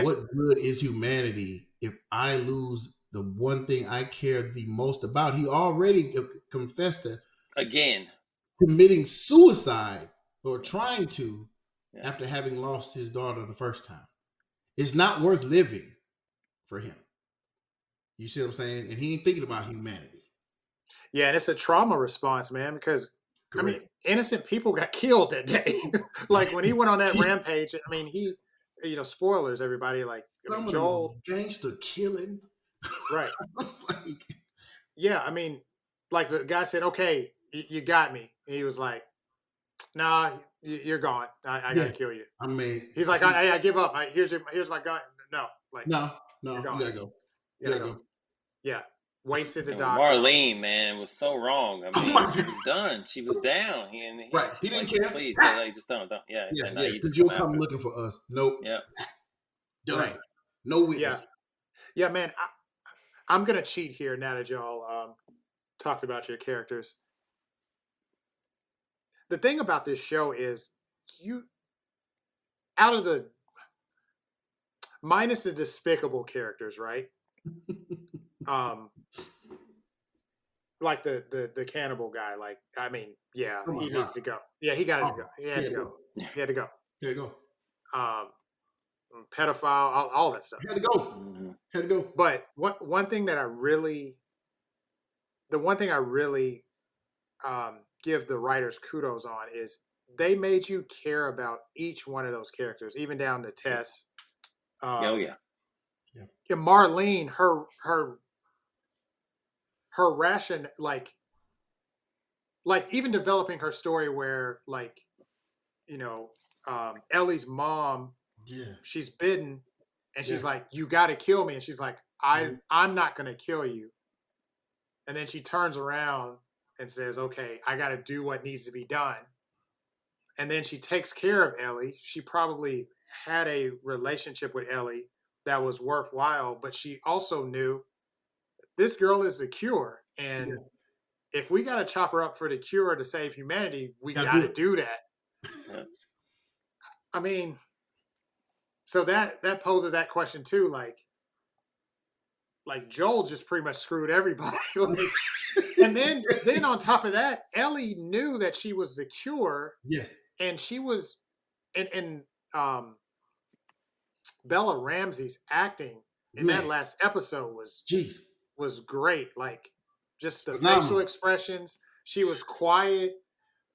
What good is humanity if I lose the one thing I care the most about? He already confessed to again committing suicide or trying to after having lost his daughter the first time. It's not worth living for him. You see what I'm saying? And he ain't thinking about humanity. Yeah, and it's a trauma response, man, because I mean, innocent people got killed that day. Like when he went on that rampage, I mean, spoilers, everybody. Like some Joel, of them gangster killing, right? Like, yeah, I mean, like the guy said, "Okay, you got me." And he was like, "Nah, you're gone. I gotta kill you." I mean, he's like, "I give up. Here's my gun." No, like no, you gotta go. You gotta go. Yeah. Wasted the doctor. Marlene, man, was so wrong. I mean, she was done. She was down. He didn't care. Please, just don't. Yeah, because you'll come looking for us. Nope. Yeah. Done. Right. No witness. Yeah, man. I'm gonna cheat here now that y'all talked about your characters. The thing about this show is out of the minus the despicable characters, right? Like the cannibal guy. Like, I mean, he needed to go. Yeah, he got to go. He had to go. He had to go. He had to go. Pedophile, all that stuff. He had to go. Mm-hmm. Had to go. But one thing I really give the writers kudos on is they made you care about each one of those characters, even down to Tess. Oh yeah. And Marlene, her ration, like even developing her story where like, you know, Ellie's mom, Yeah. she's bitten, and she's Yeah. like, "You got to kill me," and she's like, Mhm. I'm not gonna kill you." And then she turns around and says, "Okay, I got to do what needs to be done." And then she takes care of Ellie. She probably had a relationship with Ellie that was worthwhile, but she also knew this girl is the cure. Yeah. And if we got to chop her up for the cure to save humanity, we Gotta got do to it. do that. Yeah. I mean, so that poses that question too. Like Joel just pretty much screwed everybody. Like, and then on top of that, Ellie knew that she was the cure, Yes. and she was, and um, Bella Ramsey's acting in that Man. last episode Jeez. was great. Like just the facial Phenomenal. expressions. She was quiet,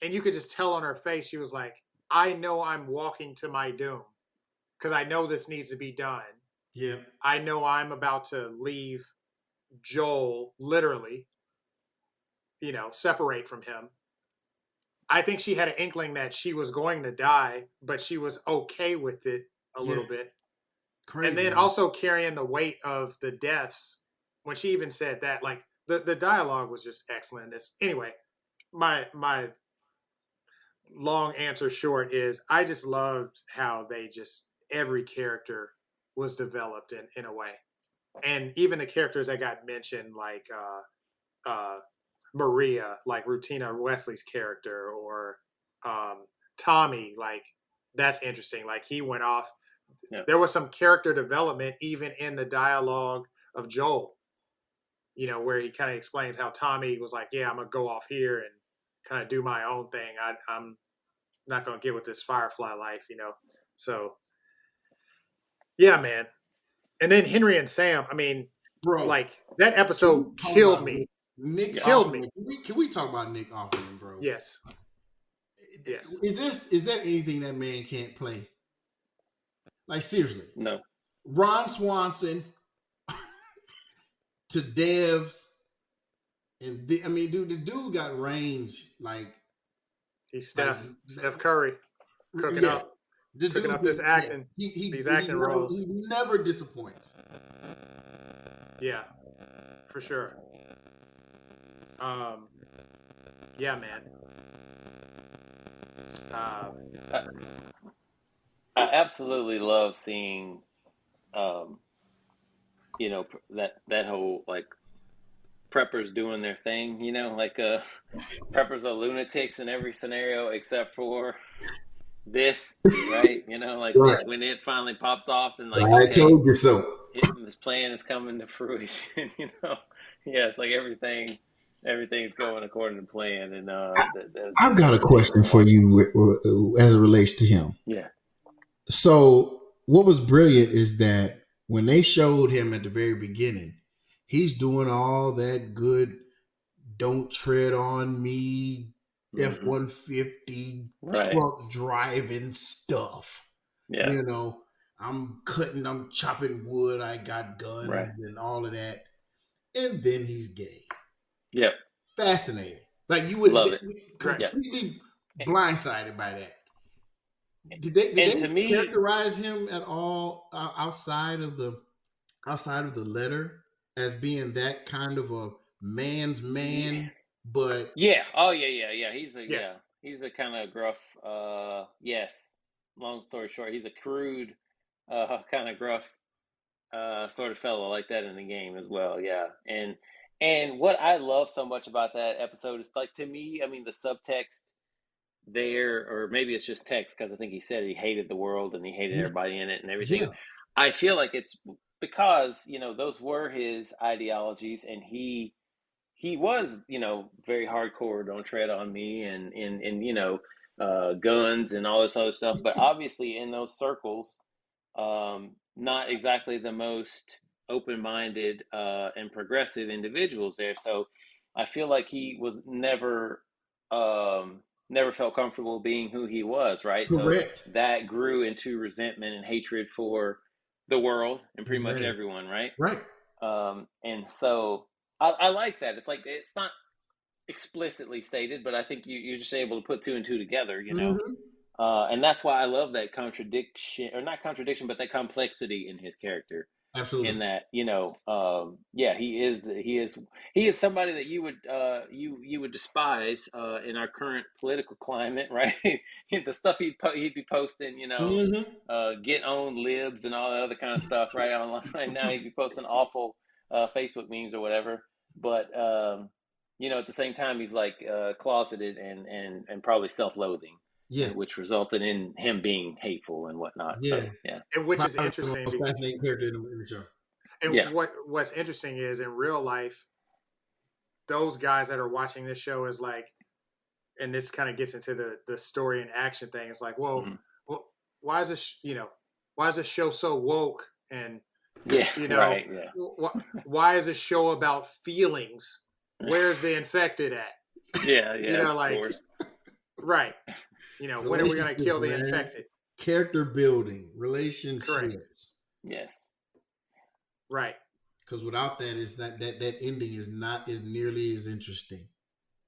and you could just tell on her face she was like, "I know I'm walking to my doom because I know this needs to be done. Yeah. I know I'm about to leave Joel literally, separate from him." I think she had an inkling that she was going to die, but she was okay with it a Yeah. little bit. And Crazy, then man. also carrying the weight of the deaths when she even said that, like the dialogue was just excellent in this. Anyway, my long answer short is I just loved how they just every character was developed in a way. And even the characters that got mentioned, like Maria, like Rutina Wesley's character, or Tommy, like that's interesting. Like he went off. Yeah. There was some character development even in the dialogue of Joel. Where he kind of explains how Tommy was like, "Yeah, I'm gonna go off here and kind of do my own thing. I'm not gonna get with this Firefly life." So yeah, man. And then Henry and Sam. I mean, Bro, like that can episode we talk killed about me. Nick Yeah. Killed me. Offerman? Can we talk about Nick Offerman, bro? Yes. Yes. Is there anything that man can't play? Like seriously, No. Ron Swanson to Devs, and I mean, dude, the dude got range He's like Steph Curry, cooking yeah. up, The cooking dude up this can yeah. acting, these acting roles. He never disappoints. Yeah, for sure. Um, yeah, man. I, I absolutely love seeing, um, that whole like preppers doing their thing. Like preppers are lunatics in every scenario except for this, right? Like Right. when it finally pops off and like, I okay, told you so. this plan is coming to fruition. Yeah, it's like everything's going according to plan, and that's I've just got a entertaining question to for watch. you as it relates to him. Yeah. So, what was brilliant is that when they showed him at the very beginning, he's doing all that good, don't tread on me, F Mm-hmm. 150 Right. truck driving stuff. Yeah. You know, I'm chopping wood, I got Right. guns and all of that. And then he's gay. Yep. Fascinating. Like you would Love it. Right. Yeah. completely blindsided by that. Did they And to me, characterize him at all outside of the letter as being that kind of a man's yeah. man? But Yeah. Oh yeah, yeah, yeah. Yes. He's a kind of gruff. Yes. Long story short, he's a crude, kind of gruff, sort of fellow like that in the game as well. Yeah. And what I love so much about that episode is like to me, I mean, the subtext there, or maybe it's just text because I think he said he hated the world and he hated everybody in it and everything. yeah, I feel like it's because those were his ideologies, and he was very hardcore. Don't tread on me, and guns and all this other stuff. But obviously, in those circles, not exactly the most open-minded and progressive individuals there. So I feel like he was never felt comfortable being who he was, right? So correct. that grew into resentment and hatred for the world and pretty much Right. everyone, right? Right. And so I like that. It's like it's not explicitly stated, but I think you're just able to put two and two together, you know. Hmm. And that's why I love that contradiction, or not contradiction, but that complexity in his character. In Absolutely. that, you know, yeah, he is somebody that you would despise in our current political climate, right? The stuff he'd be posting, you know, Hmm. get owned libs and all that other kind of stuff, right, online. Now he'd be posting awful Facebook memes or whatever, but you know, at the same time, he's like closeted and probably self-loathing, and Yes. which resulted in him being hateful and whatnot. Yeah. So yeah, And which is Probably the interesting. most fascinating character in the show. And yeah, what's interesting is in real life, those guys that are watching this show is like, and this kind of gets into the story and action thing. It's like, hmm, well, why is this, why is this show so woke? And, yeah, you know, right, yeah. why is this show about feelings? Where's the infected at? Yeah, yeah, of Like, course. right. When are we going to Relationships, kill the man. infected? Character building, Correct. relationships. Yes. Right. Because without that, is that ending is not as nearly as interesting.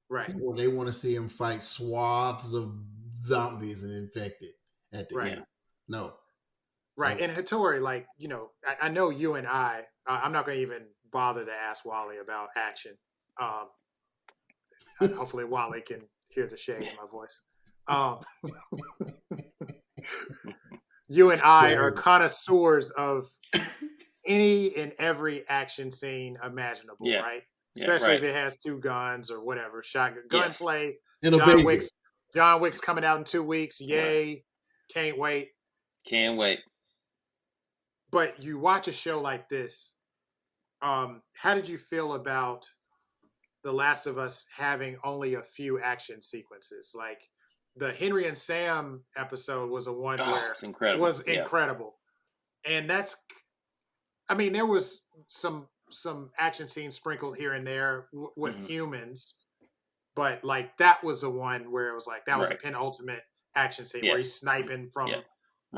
Right. They want to see him fight swaths of zombies and infected at the Right. end. No. Right. So, And Hattori, like, I know you and I'm not going to even bother to ask Wally about action. Hopefully Wally can hear the shade in my voice. Um, you and I are connoisseurs of any and every action scene imaginable, Yeah. right? Yeah, Especially if right. it has two guns or whatever, shotgun, Yes. gunplay. and a John baby. Wick's John Wick's coming out in 2 weeks. Yay! Can't wait. Can't wait. But you watch a show like this. How did you feel about The Last of Us having only a few action sequences? Like the Henry and Sam episode was a one Oh, where it's incredible. was Yeah. incredible, and there was some action scenes sprinkled here and there with Hmm. humans, but like that was the one where it was like that was the Right. penultimate action scene where he's Yes. sniping Yeah. from the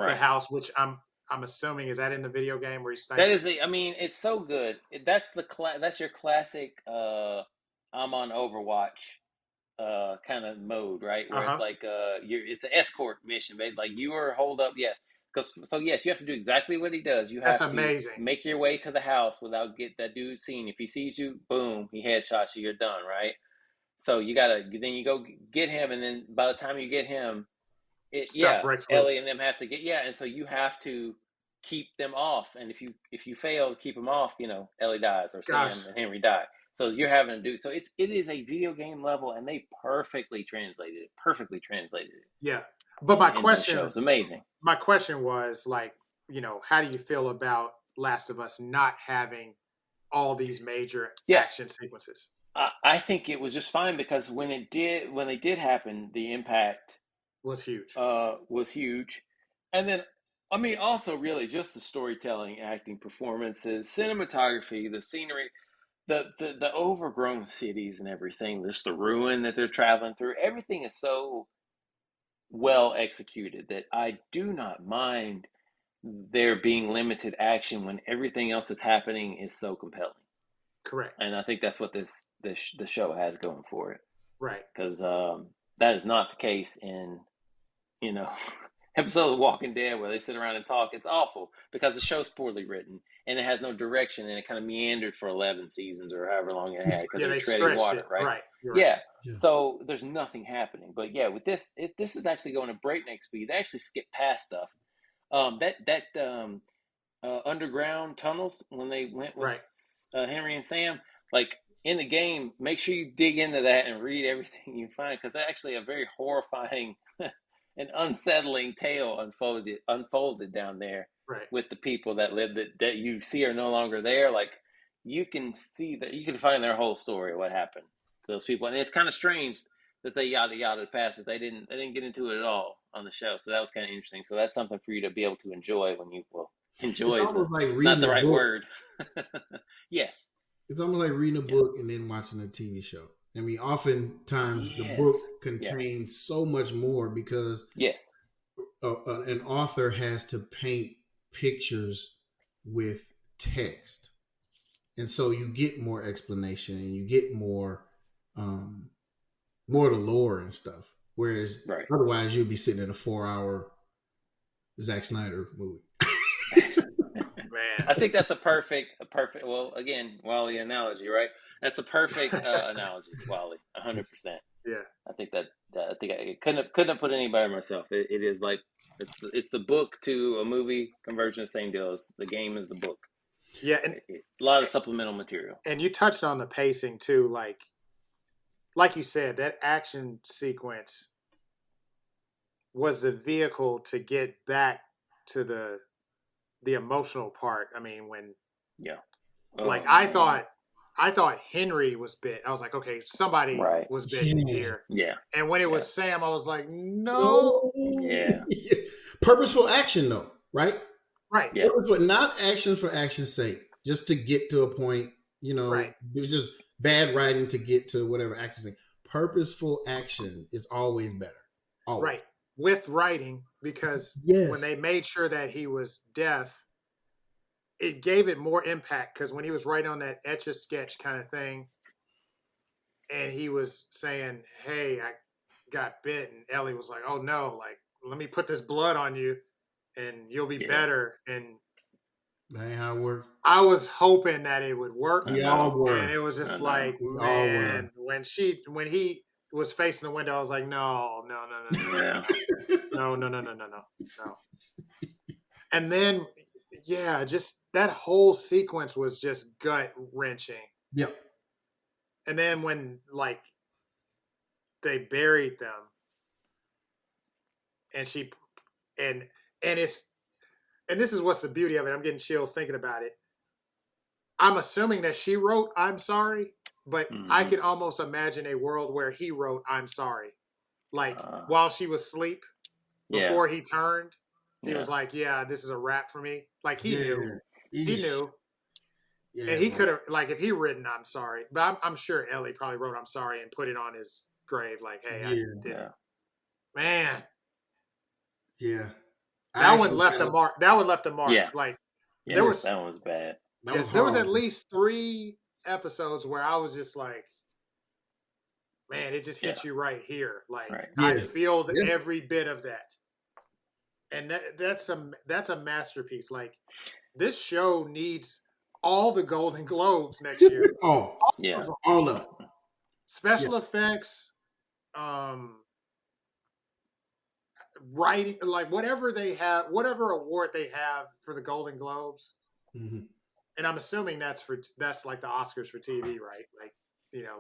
Right. house, which I'm assuming is that in the video game where he's That sniping. is I mean, it's so good. That's that's your classic I'm on Overwatch kind of mode, right? Where it's Uh-huh. like it's an escort mission, babe. Like you are holed up, yes. Because so yes, you have to do exactly what he does. You That's have to amazing. make your way to the house without get that dude seen. If he sees you, boom, he headshots you. You're done, right? So you gotta then you go get him, and then by the time you get him, Stuff yeah, breaks Ellie loose. and them have to get and so you have to keep them off, and if you fail to keep them off, you know, Ellie dies or Gosh. Sam and Henry die. So you're having to do so. It is a video game level, and they perfectly translated Yeah. it But my into the show. question It's amazing. my question was like, how do you feel about Last of Us not having all these major Yeah, action sequences? I think it was just fine because when they did happen, the impact Was huge. was huge. And then, I mean, also really just the storytelling, acting, performances, cinematography, the scenery, the overgrown cities and everything, just the ruin that they're traveling through. Everything is so well executed that I do not mind there being limited action when everything else that's happening is so compelling. Correct. And I think that's what the show has going for it, Right. because that is not the case in, you know, episode of The Walking Dead where they sit around and talk. It's awful because the show's poorly written and it has no direction, and it kind of meandered for 11 seasons or however long it had because Yeah, they were they treading stretched water, it. right? Right. You're right. Yeah. Yeah. So there's nothing happening. But yeah, with this is actually going at breakneck speed. They actually skip past stuff. Underground tunnels when they went with Right. Henry and Sam, like in the game, make sure you dig into that and read everything you find, because that's actually a very horrifying and unsettling tale unfolded down there Right. with the people that live that you see are no longer there. Like you can see that you can find their whole story of what happened to those people, and it's kind of strange that they yada past it. They didn't get into it at all on the show, so that was kind of interesting. So that's something for you to be able to enjoy when you It's enjoy is almost like not reading the a right book. word. Yes. It's almost like reading a Yeah. book and then watching a TV show. I mean, oftentimes the book Yes. Yeah. contains so much more because Yes. an author has to paint pictures with text, and so you get more explanation and you get um, more of the lore and stuff. Whereas Right. otherwise, you'll be sitting in a 4 hour Zack Snyder movie. Man. I think that's a perfect. Well, again, Wally analogy, right? That's a perfect analogy, Wally. 100%. Yeah. I think I couldn't have put it any better myself. It is like it's the book to a movie conversion. Same deal as the game is the book. Yeah, and A lot of supplemental material. and you touched on the pacing too, like you said, that action sequence was the vehicle to get back to the emotional part. I mean, when Yeah. like Oh, I thought Henry was bit. I was like, okay, somebody right. was bitten Yeah. here. Yeah. And when it Yeah. was Sam, I was like, no. No. Yeah. Purposeful action, though, right? Right, Yeah. Purposeful, not action for action's sake, just to get to a point. right, It was just bad writing to get to whatever action thing. Purposeful action is always better. Always. right. With writing, because when Yes. they made sure that he was deaf, it gave it more impact. Because when he was writing on that etch a sketch kind of thing, and he was saying, "Hey, I got bit," and Ellie was like, "Oh no, like let me put this blood on you, and you'll be Yeah. better." And That ain't how it works. I was hoping that it would work, I We know. all were. and it was I just know. like, We all were. man, when he was facing the window, I was like, no, no, no, no, no, Yeah. no, no, no, no, no, no, no. And then, yeah, just that whole sequence was just gut wrenching. Yep. And then when like they buried them, and she and and it's and this is what's the beauty of it. I'm getting chills thinking about it. I'm assuming that she wrote "I'm sorry," but I Mhm. can almost imagine a world where he wrote "I'm sorry," like Uh, while she was asleep yeah. before he turned. He was Yeah. like, "Yeah, this is a wrap for me." Like he Yeah. knew, he Eesh. knew, Yeah, and he bro. could have like if he written "I'm sorry," but I'm sure Ellie probably wrote "I'm sorry" and put it on his grave, like, "Hey, I Yeah. did it." Yeah. Man, Yeah. I that one actually left kind a of mark. That one left a mark. Yeah. Like Yeah. there was, That one was bad. that was yes, there was hard. at least 3 episodes where I was just like, man, it just Yeah. hit you right here. Like Right. I Yeah. feel Yeah. every bit of that, and that's a masterpiece. Like this show needs all the Golden Globes next year. Oh, Yeah. all of them. Yeah. Special effects, um, writing, like whatever they have, whatever award they have for the Golden Globes, Mhm. and I'm assuming that's like the Oscars for TV, right? Like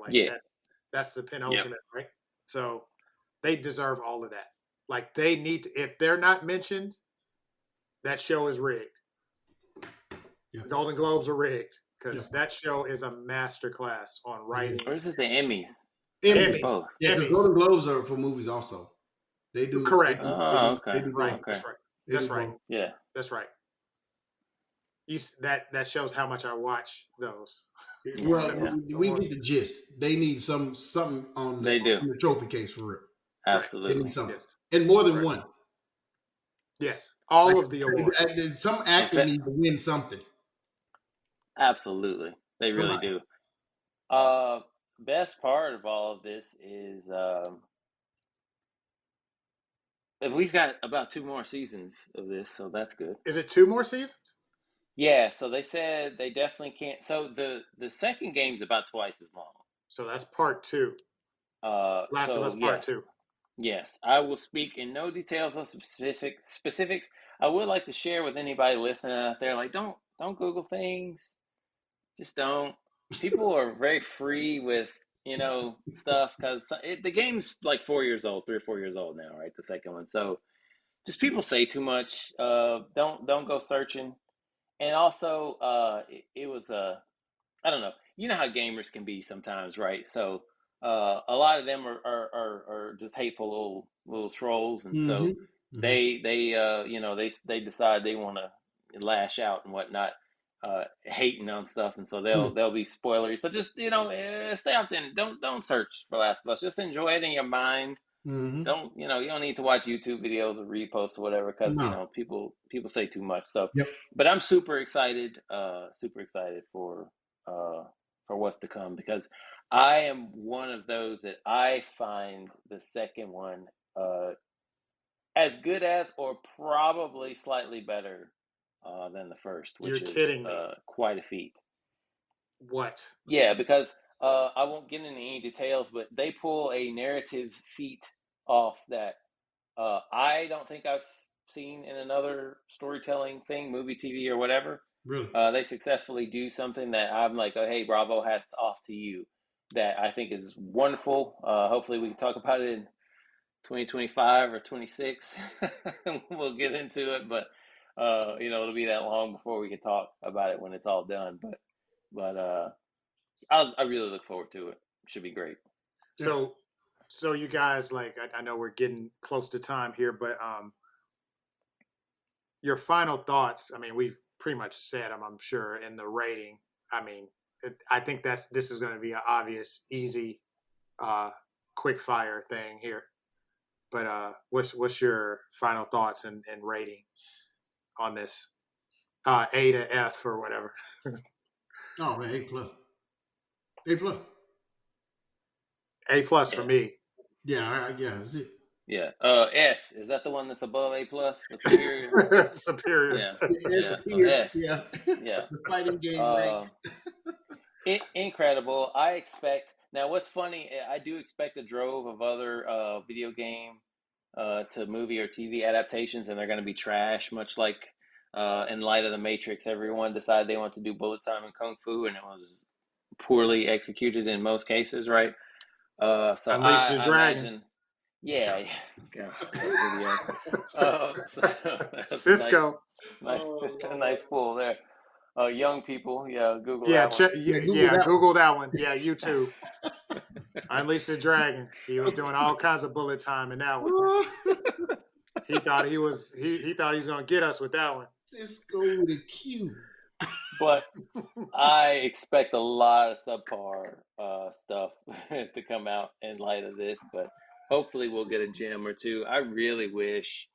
like Yeah. that's the Yep. penultimate, right? So they deserve all of that. Like they need to, if they're not mentioned, that show is rigged. Yeah. Golden Globes are rigged Yeah. because that show is a masterclass on writing. Or is it the Emmys? Emmys. Both. Yeah, because Emmys. Golden Globes are for movies also. They do. Correct. Oh, okay. They do Right. both. Okay. That's right. They That's do right. both. Yeah. That's right. That shows how much I watch those. Well, Yeah. we get the gist. They need something They do. on the trophy case for real. They Absolutely. need something, Yes. and more than Right. one. Yes. All Like of the awards. some actor needs to win something. Absolutely. They really Somebody. do. Best part of all of this is we've got about 2 more seasons of this, so that's good. Is it 2 more seasons? Yeah, so they said they definitely can't. So the second game's about twice as long. So that's part 2. Last of So Us part yes, 2. yes, I will speak in no details on specifics. I would like to share with anybody listening out there, like don't Google things. Just don't. People are very free with stuff because the game's like 4 years old, 3 or 4 years old now, right? The second one, so just people say too much. Don't go searching. And also, it was I don't know. You know how gamers can be sometimes, right? So a lot of them are just hateful little trolls, and so Mm-hmm. they decide they want to lash out and whatnot, hating on stuff, and so they'll be spoilery. So just stay out there and don't search for Last of Us. Just enjoy it in your mind. Mm-hmm. You don't need to watch YouTube videos or reposts or whatever because No. people say too much. So, Yep. but I'm super excited for what's to come because I am one of those that I find the second one as good as or probably slightly better than the first, You're which is kidding me. quite a feat. What? Yeah, because I won't get into any details, but they pull a narrative feat off that I don't think I've seen in another storytelling thing, movie, TV, or whatever. Really. They successfully do something that I'm like, oh, hey, bravo, hats off to you. That I think is wonderful. Hopefully, we can talk about it in 2025 or 26. We'll get into it, but it'll be that long before we can talk about it when it's all done. But I really look forward to it. Should be great. Yeah. So you guys, like, I know we're getting close to time here, but your final thoughts. I mean, we've pretty much said them, I'm sure, in the rating. I mean, I think this is going to be an obvious, easy, quick fire thing here. But what's your final thoughts and rating on this? A to F or whatever. Oh man, A+. A+. A+ for Yeah. me. Yeah. All right. Yeah. That's it. Yeah. S, is that the one that's above A plus, the superior? Superior. Yeah. It's Yeah. So here. S. Yeah. Yeah. The fighting game Um, ranks. Incredible. I expect now. What's funny? I do expect a drove of other video game to movie or TV adaptations, and they're going to be trash. Much like in light of the Matrix, everyone decided they want to do bullet time and kung fu, and it was poorly executed in most cases, right? So Unleash the I dragon. imagine, yeah, yeah, that video. So that's a Cisco. nice, Oh nice Lord. pull there. Young people, yeah, Google Yeah, that one. Yeah. Google yeah. that one. Google that one. Yeah, YouTube. Unleash the dragon. He was doing all kinds of bullet time in that one. He thought he thought he was going to get us with that one. Cisco with a Q. But I expect a lot of subpar stuff to come out in light of this, but hopefully we'll get a gem or two. I really wish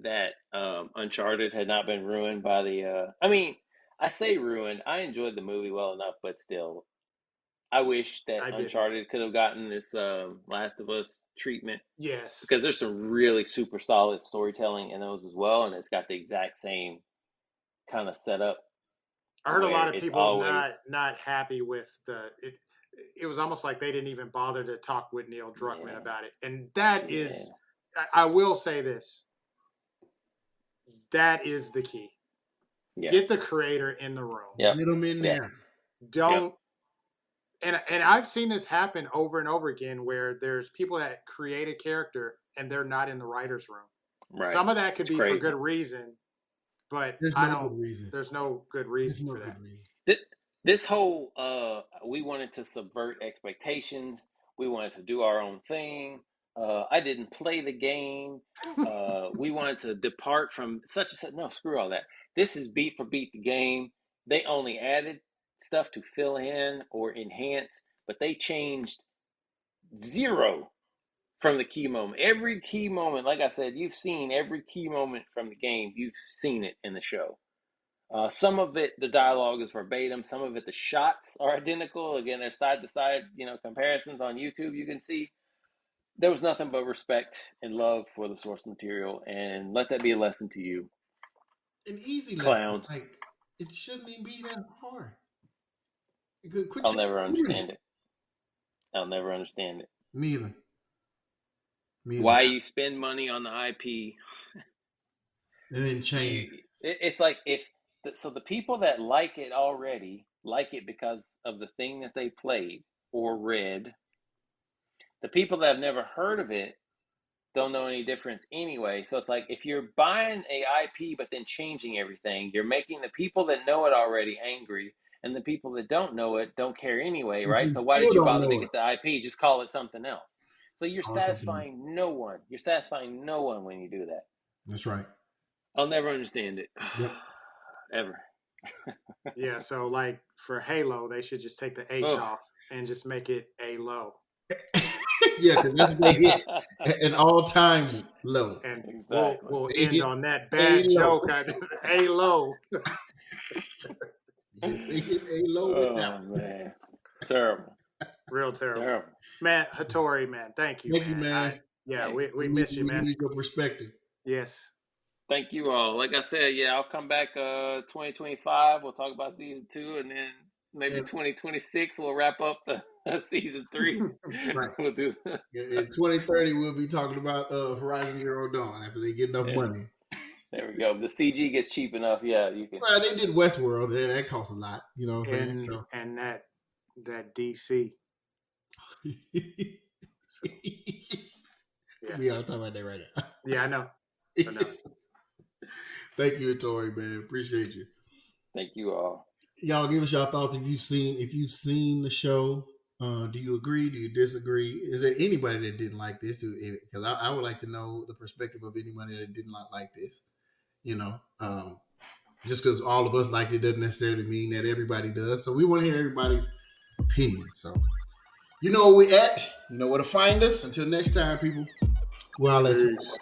that Uncharted had not been ruined by the. I mean, I say ruined. I enjoyed the movie well enough, but still, I wish that I didn't. Uncharted could have gotten this Last of Us treatment Yes. because there's some really super solid storytelling in those as well, and it's got the exact same kind of setup I heard a where lot of it's people always not happy with it. It was almost like they didn't even bother to talk with Neil Druckmann yeah, about it, and that yeah, is, I will say this: that is the key. yeah, Get the creator in the room. yep, Get them in yeah, there. yep, Don't. And I've seen this happen over and over again, where there's people that create a character and they're not in the writers' room. right. Some of that could It's be for crazy. good reason, but There's I no good don't. reason. There's no good There's reason no for that. good reason. This whole we wanted to subvert expectations. We wanted to do our own thing. I didn't play the game. We wanted to depart from such and such. No, screw all that. This is beat for beat the game. They only added stuff to fill in or enhance, but they changed zero from the key moment. Every key moment, like I said, you've seen every key moment from the game. You've seen it in the show. Some of it, the dialogue is verbatim. Some of it, the shots are identical. Again, there's side to side, comparisons on YouTube. You can see there was nothing but respect and love for the source material, and let that be a lesson to you, An easy lesson. clowns. Like it shouldn't even be that hard. You could quit I'll never doing it. understand it. I'll never understand it. Me either. Me either. Why you spend money on the IP? And then change. It's like so the people that like it already like it because of the thing that they played or read. The people that have never heard of it don't know any difference anyway. So it's like if you're buying a IP but then changing everything, you're making the people that know it already angry, and the people that don't know it don't care anyway, And right? you So why still did you don't bother to know it. get the IP? Just call it something else. So you're Call it something else. satisfying no one. You're satisfying no one when you do that. That's right. I'll never understand it. Yep. Ever. Yeah, so like for Halo, they should just take the H Oh, off and just make it a low. Yeah, because that's what they hit at an all-time low. And Exactly. we'll They end hit on that a bad low. joke. A low. They hit a low with that Oh one. man, terrible, Real terrible. terrible. Man, Hattori, man, thank you, Thank you, man. man. Yeah, Hey, we miss you, We man. need your perspective. Yes. thank you all. Like I said, yeah, I'll come back 2025. We'll talk about season 2, and then maybe And 2026 we'll wrap up the season 3. right. We'll do. In 2030, we'll be talking about Horizon Zero Dawn after they get enough Yeah, money. there we go. The CG gets cheap enough. Yeah, you can. Well, they did Westworld, and that costs a lot. You know what I'm saying? So. And that DC. So, yes. We are talking about that right now. Yeah, I know. Thank you, Tori, man. Appreciate you. Thank you all. Y'all give us your thoughts if you've seen the show. Do you agree? Do you disagree? Is there anybody that didn't like this? Because I would like to know the perspective of anybody that did not like this. You know, just because all of us liked it doesn't necessarily mean that everybody does. So we want to hear everybody's opinion. So you know where we at. You know where to find us. Until next time, people. We'll let you. Peace.